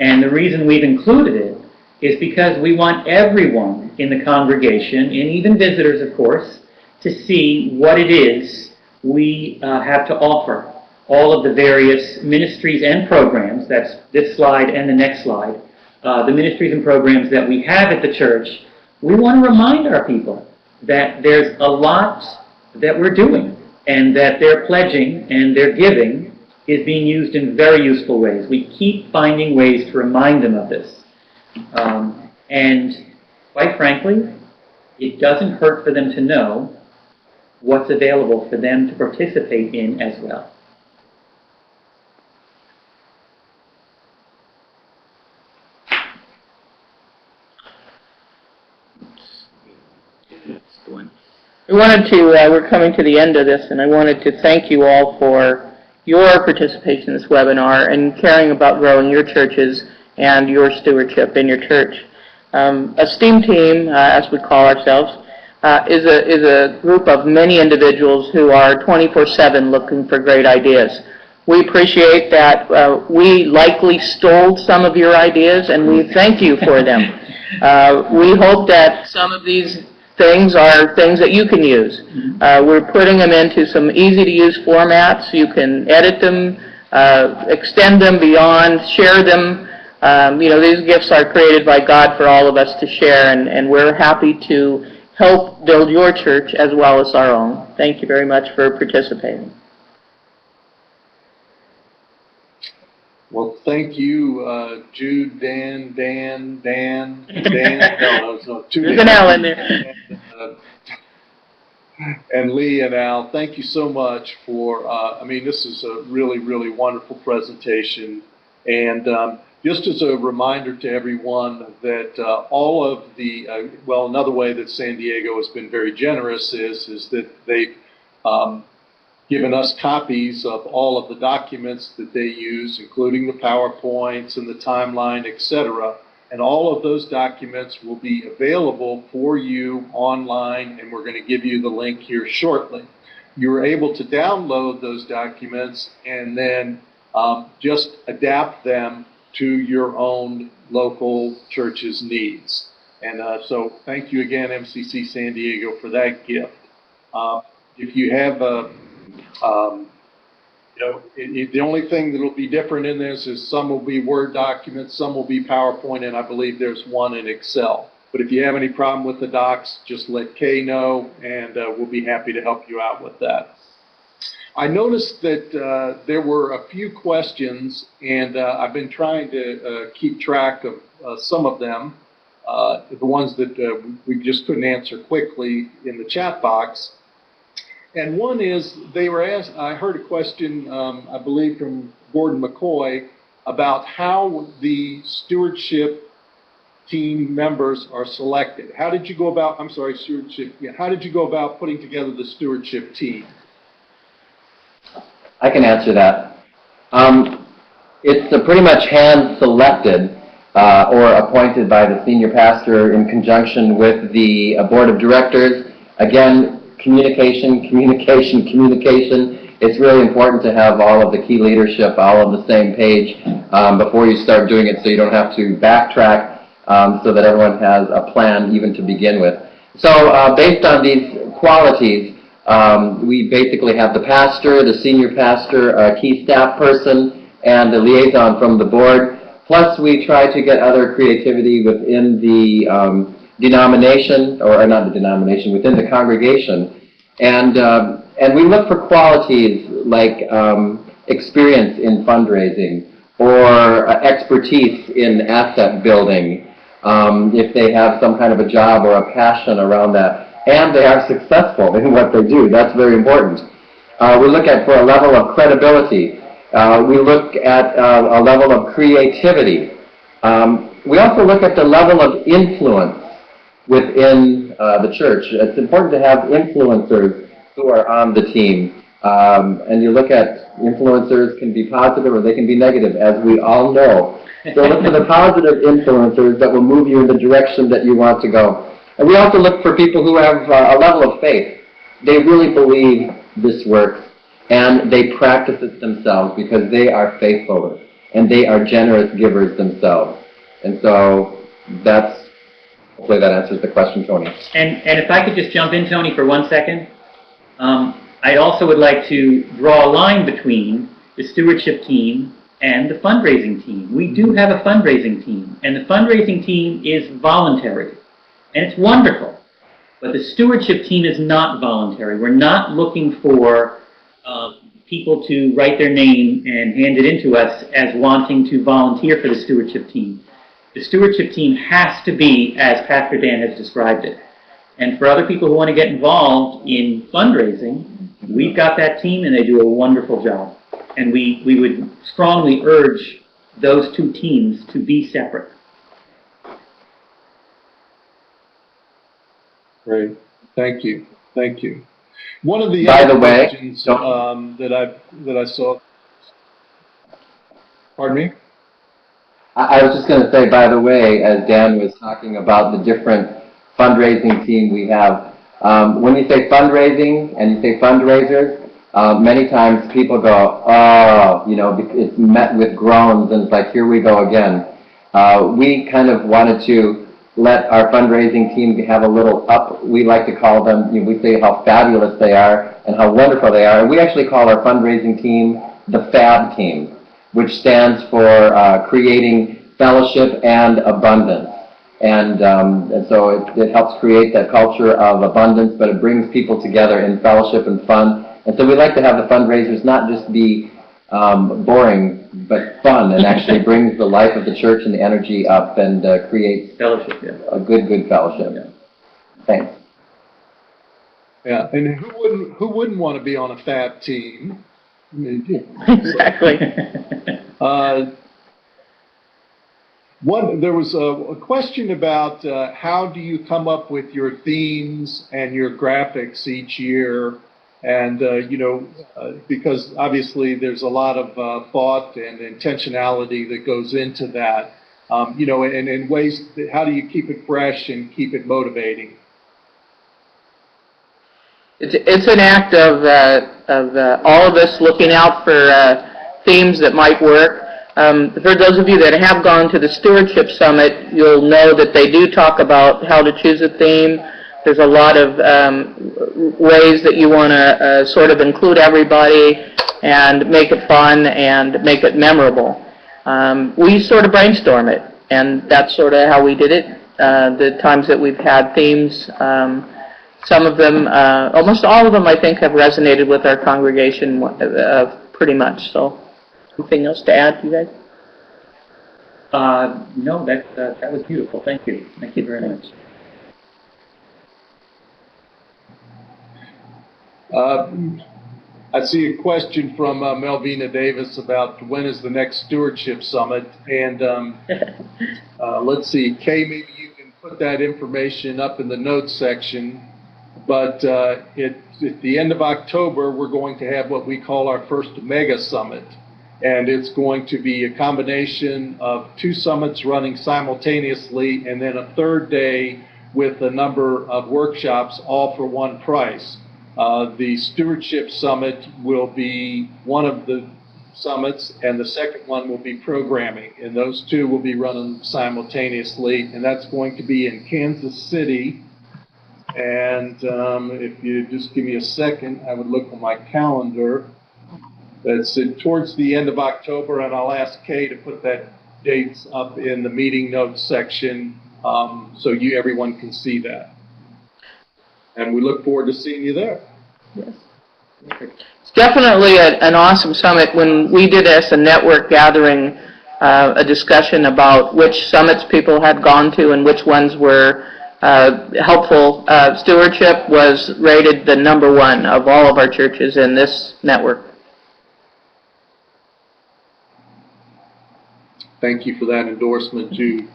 S6: And the reason we've included it is because we want everyone in the congregation, and even visitors, of course, to see what it is we have to offer. All of the various ministries and programs, that's this slide and the next slide, the ministries and programs that we have at the church. We want to remind our people that there's a lot that we're doing, and that their pledging and their giving is being used in very useful ways. We keep finding ways to remind them of this. And quite frankly, it doesn't hurt for them to know what's available for them to participate in as well.
S3: We're coming to the end of this, and I wanted to thank you all for your participation in this webinar and caring about growing your churches and your stewardship in your church. A STEAM team, as we call ourselves, is a group of many individuals who are 24/7 looking for great ideas. We appreciate that we likely stole some of your ideas, and we thank you for them. We hope that some of these things are things that you can use. We're putting them into some easy-to-use formats. You can edit them, extend them beyond, share them. These gifts are created by God for all of us to share, and we're happy to help build your church as well as our own. Thank you very much for participating.
S1: Well, thank you, Jude, Dan. No, two
S3: There's an L in there.
S1: And Lee and Al, thank you so much for, this is a really, really wonderful presentation. And just as a reminder to everyone that all of the, another way that San Diego has been very generous is that they've given us copies of all of the documents that they use, including the PowerPoints and the timeline, etc. And all of those documents will be available for you online, and we're going to give you the link here shortly. You're able to download those documents and then just adapt them to your own local church's needs. And so thank you again, MCC San Diego, for that gift. If you have a, the only thing that will be different in this is some will be Word documents, some will be PowerPoint, and I believe there's one in Excel. But if you have any problem with the docs, just let Kay know, and we'll be happy to help you out with that. I noticed that there were a few questions, and I've been trying to keep track of some of them, the ones that we just couldn't answer quickly in the chat box. And one is, they were asked, I heard a question, I believe from Gordon McCoy, about how the stewardship team members are selected. How did you go about, I'm sorry, stewardship, yeah, how did you go about putting together the stewardship team?
S5: I can answer that. It's pretty much hand-selected or appointed by the senior pastor in conjunction with the board of directors. Again, communication. It's really important to have all of the key leadership all on the same page before you start doing it, so you don't have to backtrack, so that everyone has a plan even to begin with. So based on these qualities, we basically have the pastor, the senior pastor, a key staff person, and the liaison from the board. Plus, we try to get other creativity within the denomination, or not the denomination, within the congregation. And we look for qualities like experience in fundraising or expertise in asset building, if they have some kind of a job or a passion around that. And they are successful in what they do. That's very important. We look at for a level of credibility. We look at a level of creativity. We also look at the level of influence within the church. It's important to have influencers who are on the team. And you look at influencers can be positive or they can be negative, as we all know. So look for the positive influencers that will move you in the direction that you want to go. And we also look for people who have a level of faith. They really believe this works, and they practice it themselves because they are faithful, and they are generous givers themselves. And so hopefully that answers the question, Tony.
S6: And if I could just jump in, Tony, for 1 second. I also would like to draw a line between the stewardship team and the fundraising team. We do have a fundraising team, and the fundraising team is voluntary. And it's wonderful, but the stewardship team is not voluntary. We're not looking for people to write their name and hand it in to us as wanting to volunteer for the stewardship team. The stewardship team has to be as Pastor Dan has described it. And for other people who want to get involved in fundraising, we've got that team and they do a wonderful job. And we would strongly urge those two teams to be separate.
S1: Great. Thank you. Thank you. One of the
S5: By
S1: other
S5: the way,
S1: questions that I saw. Pardon me?
S5: I was just going to say, by the way, as Dan was talking about the different fundraising team we have, when you say fundraising and you say fundraisers, many times people go, oh, it's met with groans and it's like, here we go again. We kind of wanted to let our fundraising team have a little up. We like to call them, we say how fabulous they are and how wonderful they are. And we actually call our fundraising team the FAB team, which stands for creating fellowship and abundance. And so it helps create that culture of abundance, but it brings people together in fellowship and fun. And so we like to have the fundraisers not just be boring, but fun, and actually brings the life of the church and the energy up and creates
S6: Fellowship, yeah.
S5: a good fellowship. Yeah. Thanks.
S1: Yeah, and who wouldn't want to be on a FAB team?
S6: Exactly.
S1: There was a question about how do you come up with your themes and your graphics each year, and because obviously there's a lot of thought and intentionality that goes into that, and in ways, how do you keep it fresh and keep it motivating?
S3: It's an act of all of us looking out for themes that might work. For those of you that have gone to the Stewardship Summit, you'll know that they do talk about how to choose a theme. There's a lot of ways that you want to sort of include everybody and make it fun and make it memorable. We sort of brainstorm it, and that's sort of how we did it. The times that we've had themes, some of them, almost all of them, I think, have resonated with our congregation pretty much. So, anything else to add, you guys?
S6: No, that was beautiful. Thank you. Thank you very much.
S1: I see a question from Melvina Davis about when is the next stewardship summit, and let's see, Kay, maybe you can put that information up in the notes section, but at the end of October, we're going to have what we call our first mega summit, and it's going to be a combination of 2 summits running simultaneously, and then a 3rd day with a number of workshops, all for one price. The Stewardship Summit will be one of the summits, and the second one will be programming, and those 2 will be running simultaneously, and that's going to be in Kansas City. And if you just give me a second, I would look on my calendar. That's towards the end of October, and I'll ask Kay to put that dates up in the meeting notes section so everyone can see that. And we look forward to seeing you there.
S3: Yes. It's definitely an awesome summit. When we did as a network gathering, a discussion about which summits people had gone to and which ones were helpful. Stewardship was rated the #1 of all of our churches in this network.
S1: Thank you for that endorsement, Jude.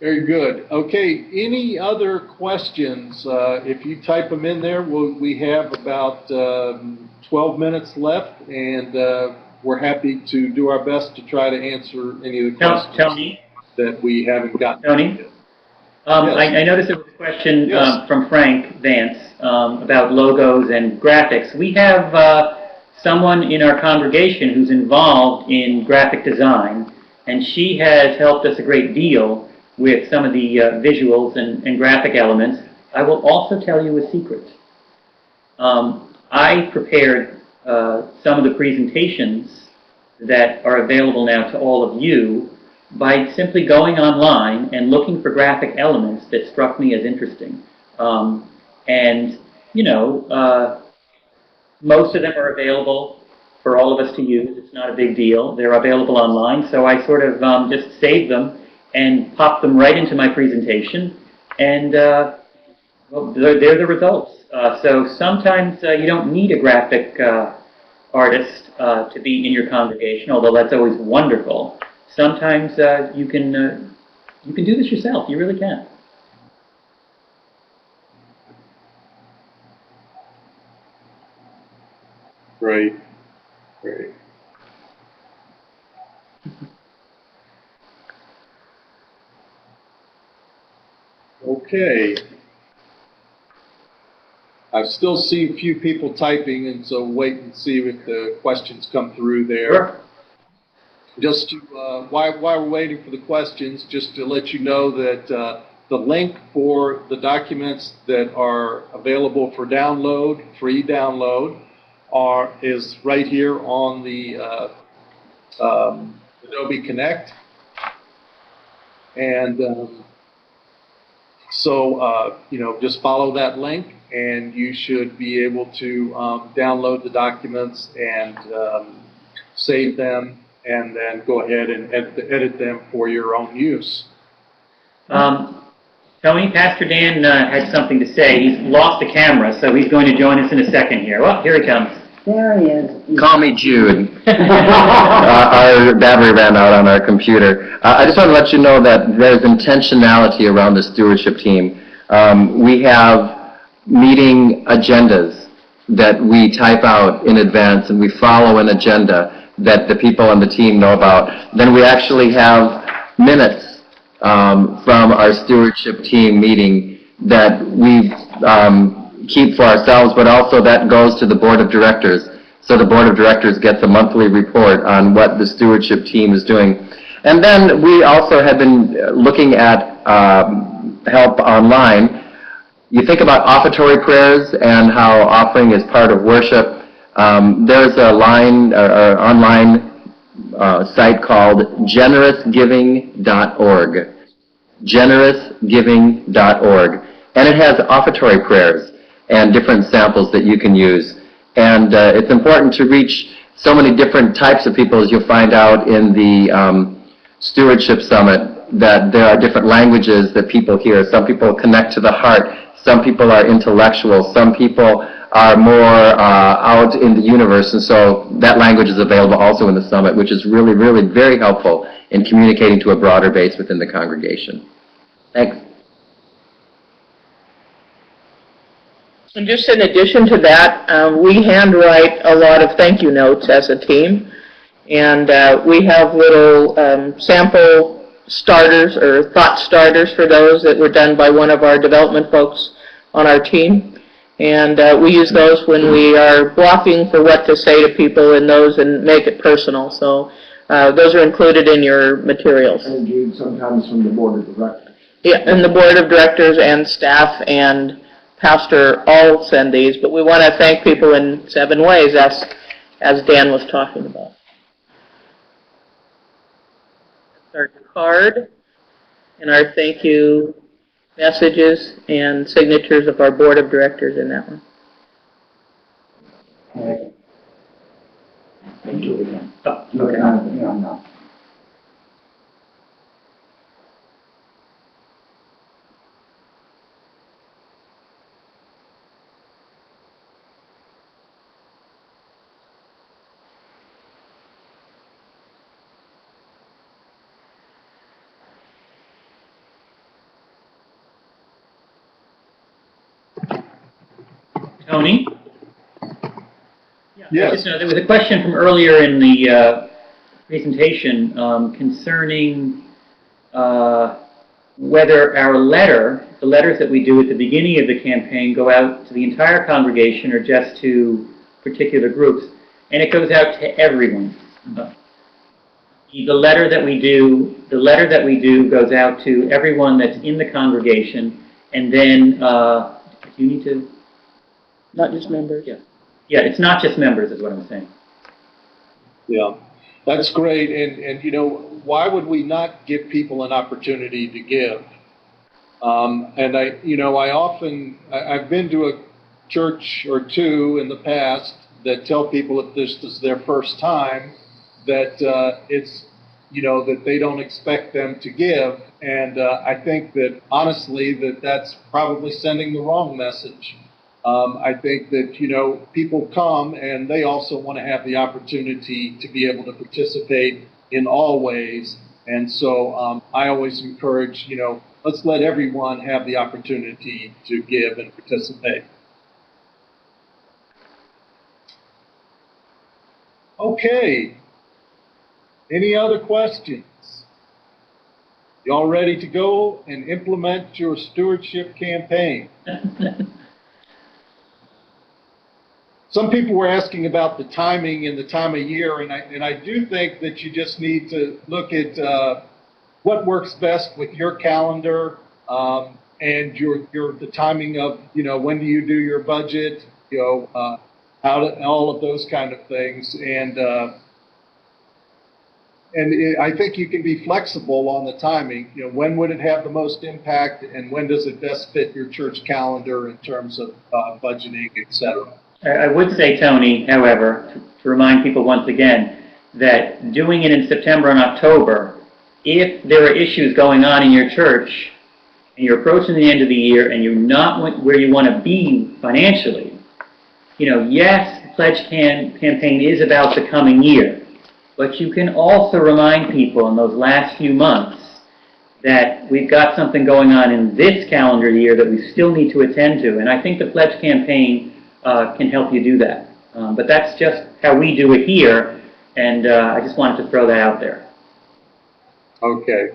S1: Very good. Okay, any other questions? If you type them in there, we have about 12 minutes left, and we're happy to do our best to try to answer any of the questions
S6: Tony?
S1: that we haven't gotten.
S6: Tony?
S1: Yes.
S6: I noticed there was a question
S1: Yes.
S6: from Frank Vance about logos and graphics. We have someone in our congregation who's involved in graphic design, and she has helped us a great deal with some of the visuals and graphic elements. I will also tell you a secret. I prepared some of the presentations that are available now to all of you by simply going online and looking for graphic elements that struck me as interesting. Most of them are available for all of us to use. It's not a big deal. They're available online, so I sort of just saved them and pop them right into my presentation, and well, they're the results. So sometimes you don't need a graphic artist to be in your congregation, although that's always wonderful. Sometimes you can do this yourself. You really can.
S1: Great, great. Okay. I still see a few people typing, and so wait and see if the questions come through there.
S6: Sure.
S1: Just to, while we're waiting for the questions, just to let you know that the link for the documents that are available for download, free download, is right here on the Adobe Connect. And so, just follow that link, and you should be able to download the documents and save them, and then go ahead and edit them for your own use.
S6: Tony, Pastor Dan had something to say. He's lost the camera, so he's going to join us in a second here. Well, here he comes.
S7: There he is.
S5: Call me Jude. Our battery ran out on our computer. I just want to let you know that there's intentionality around the stewardship team. We have meeting agendas that we type out in advance, and we follow an agenda that the people on the team know about. Then we actually have minutes from our stewardship team meeting that we keep for ourselves, but also that goes to the board of directors. So the board of directors gets a monthly report on what the stewardship team is doing. And then we also have been looking at help online. You think about offertory prayers and how offering is part of worship. There's a online site called generousgiving.org. generousgiving.org. And it has offertory prayers and different samples that you can use. And it's important to reach so many different types of people, as you'll find out in the Stewardship Summit, that there are different languages that people hear. Some people connect to the heart. Some people are intellectual. Some people are more out in the universe. And so that language is available also in the summit, which is really, really very helpful in communicating to a broader base within the congregation. Thanks.
S3: And just in addition to that, we handwrite a lot of thank you notes as a team. And we have little sample starters or thought starters for those that were done by one of our development folks on our team. And we use those when we are blocking for what to say to people in those and make it personal. So those are included in your materials.
S4: And viewed sometimes from the board of directors.
S3: Yeah, and the board of directors and staff and pastor all send these, but we want to thank people in 7 ways, as Dan was talking about. Our card and our thank you messages and signatures of our board of directors in that one.
S7: Thank you again.
S6: Oh,
S7: Okay. No.
S6: Tony?
S1: Yes.
S6: There was a question from earlier in the presentation concerning whether our the letters that we do at the beginning of the campaign go out to the entire congregation or just to particular groups. And it goes out to everyone. The letter that we do goes out to everyone that's in the congregation, and then you need to.
S3: Not just members.
S6: Yeah. Yeah, it's not just members, is what I'm saying.
S1: Yeah, that's great. And you know, why would we not give people an opportunity to give? And I've been to a church or two in the past that tell people if this is their first time, that that they don't expect them to give. And I think that, honestly, that's probably sending the wrong message. I think that, people come and they also want to have the opportunity to be able to participate in all ways. And so I always encourage, let's let everyone have the opportunity to give and participate. Okay. Any other questions? Y'all ready to go and implement your stewardship campaign? Some people were asking about the timing and the time of year, and I do think that you just need to look at what works best with your calendar and the timing of, when do you do your budget, all of those kind of things, and I think you can be flexible on the timing. When would it have the most impact, and when does it best fit your church calendar in terms of budgeting, etc.
S6: I would say, Tony, however, to remind people once again, that doing it in September and October, if there are issues going on in your church, and you're approaching the end of the year, and you're not where you want to be financially, yes, the pledge campaign is about the coming year, but you can also remind people in those last few months that we've got something going on in this calendar year that we still need to attend to, and I think the pledge campaign can help you do that. But that's just how we do it here, and I just wanted to throw that out there.
S1: Okay.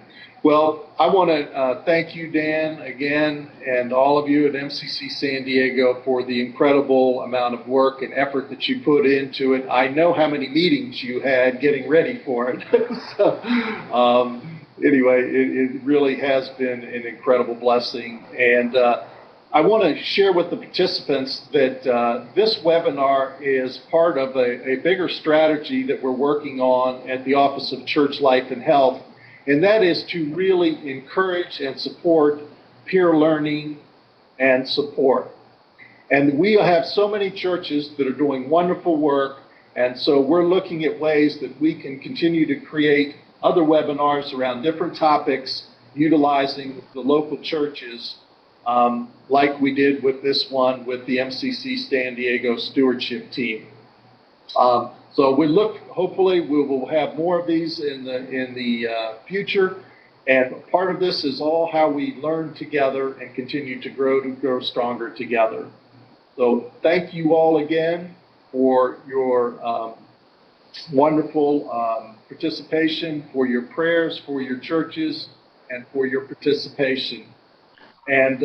S1: Well, I want to thank you, Dan, again, and all of you at MCC San Diego for the incredible amount of work and effort that you put into it. I know how many meetings you had getting ready for it. anyway, it really has been an incredible blessing. And I want to share with the participants that this webinar is part of a bigger strategy that we're working on at the Office of Church Life and Health, and that is to really encourage and support peer learning and support. And we have so many churches that are doing wonderful work, and so we're looking at ways that we can continue to create other webinars around different topics utilizing the local churches, like we did with this one with the MCC San Diego Stewardship Team. So hopefully we will have more of these in the future, and part of this is all how we learn together and continue to grow stronger together. So thank you all again for your wonderful participation, for your prayers, for your churches, and for your participation. And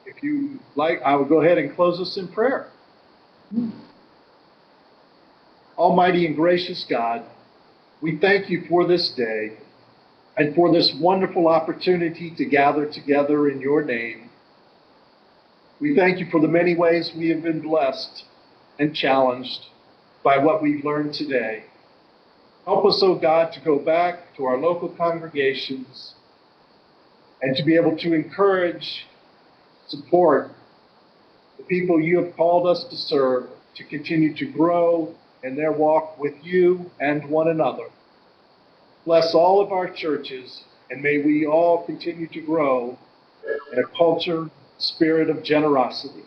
S1: if you like, I will go ahead and close us in prayer. Almighty and gracious God, we thank you for this day and for this wonderful opportunity to gather together in your name. We thank you for the many ways we have been blessed and challenged by what we've learned today. Help us, O God, to go back to our local congregations and to be able to encourage, support the people you have called us to serve, to continue to grow in their walk with you and one another. Bless all of our churches, and may we all continue to grow in a culture, spirit of generosity.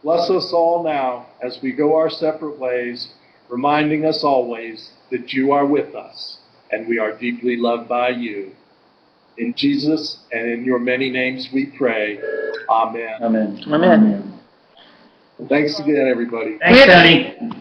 S1: Bless us all now as we go our separate ways, reminding us always that you are with us and we are deeply loved by you. In Jesus and in your many names we pray. Amen.
S6: Amen.
S3: Amen.
S1: Thanks again, everybody.
S6: Thanks, Tony.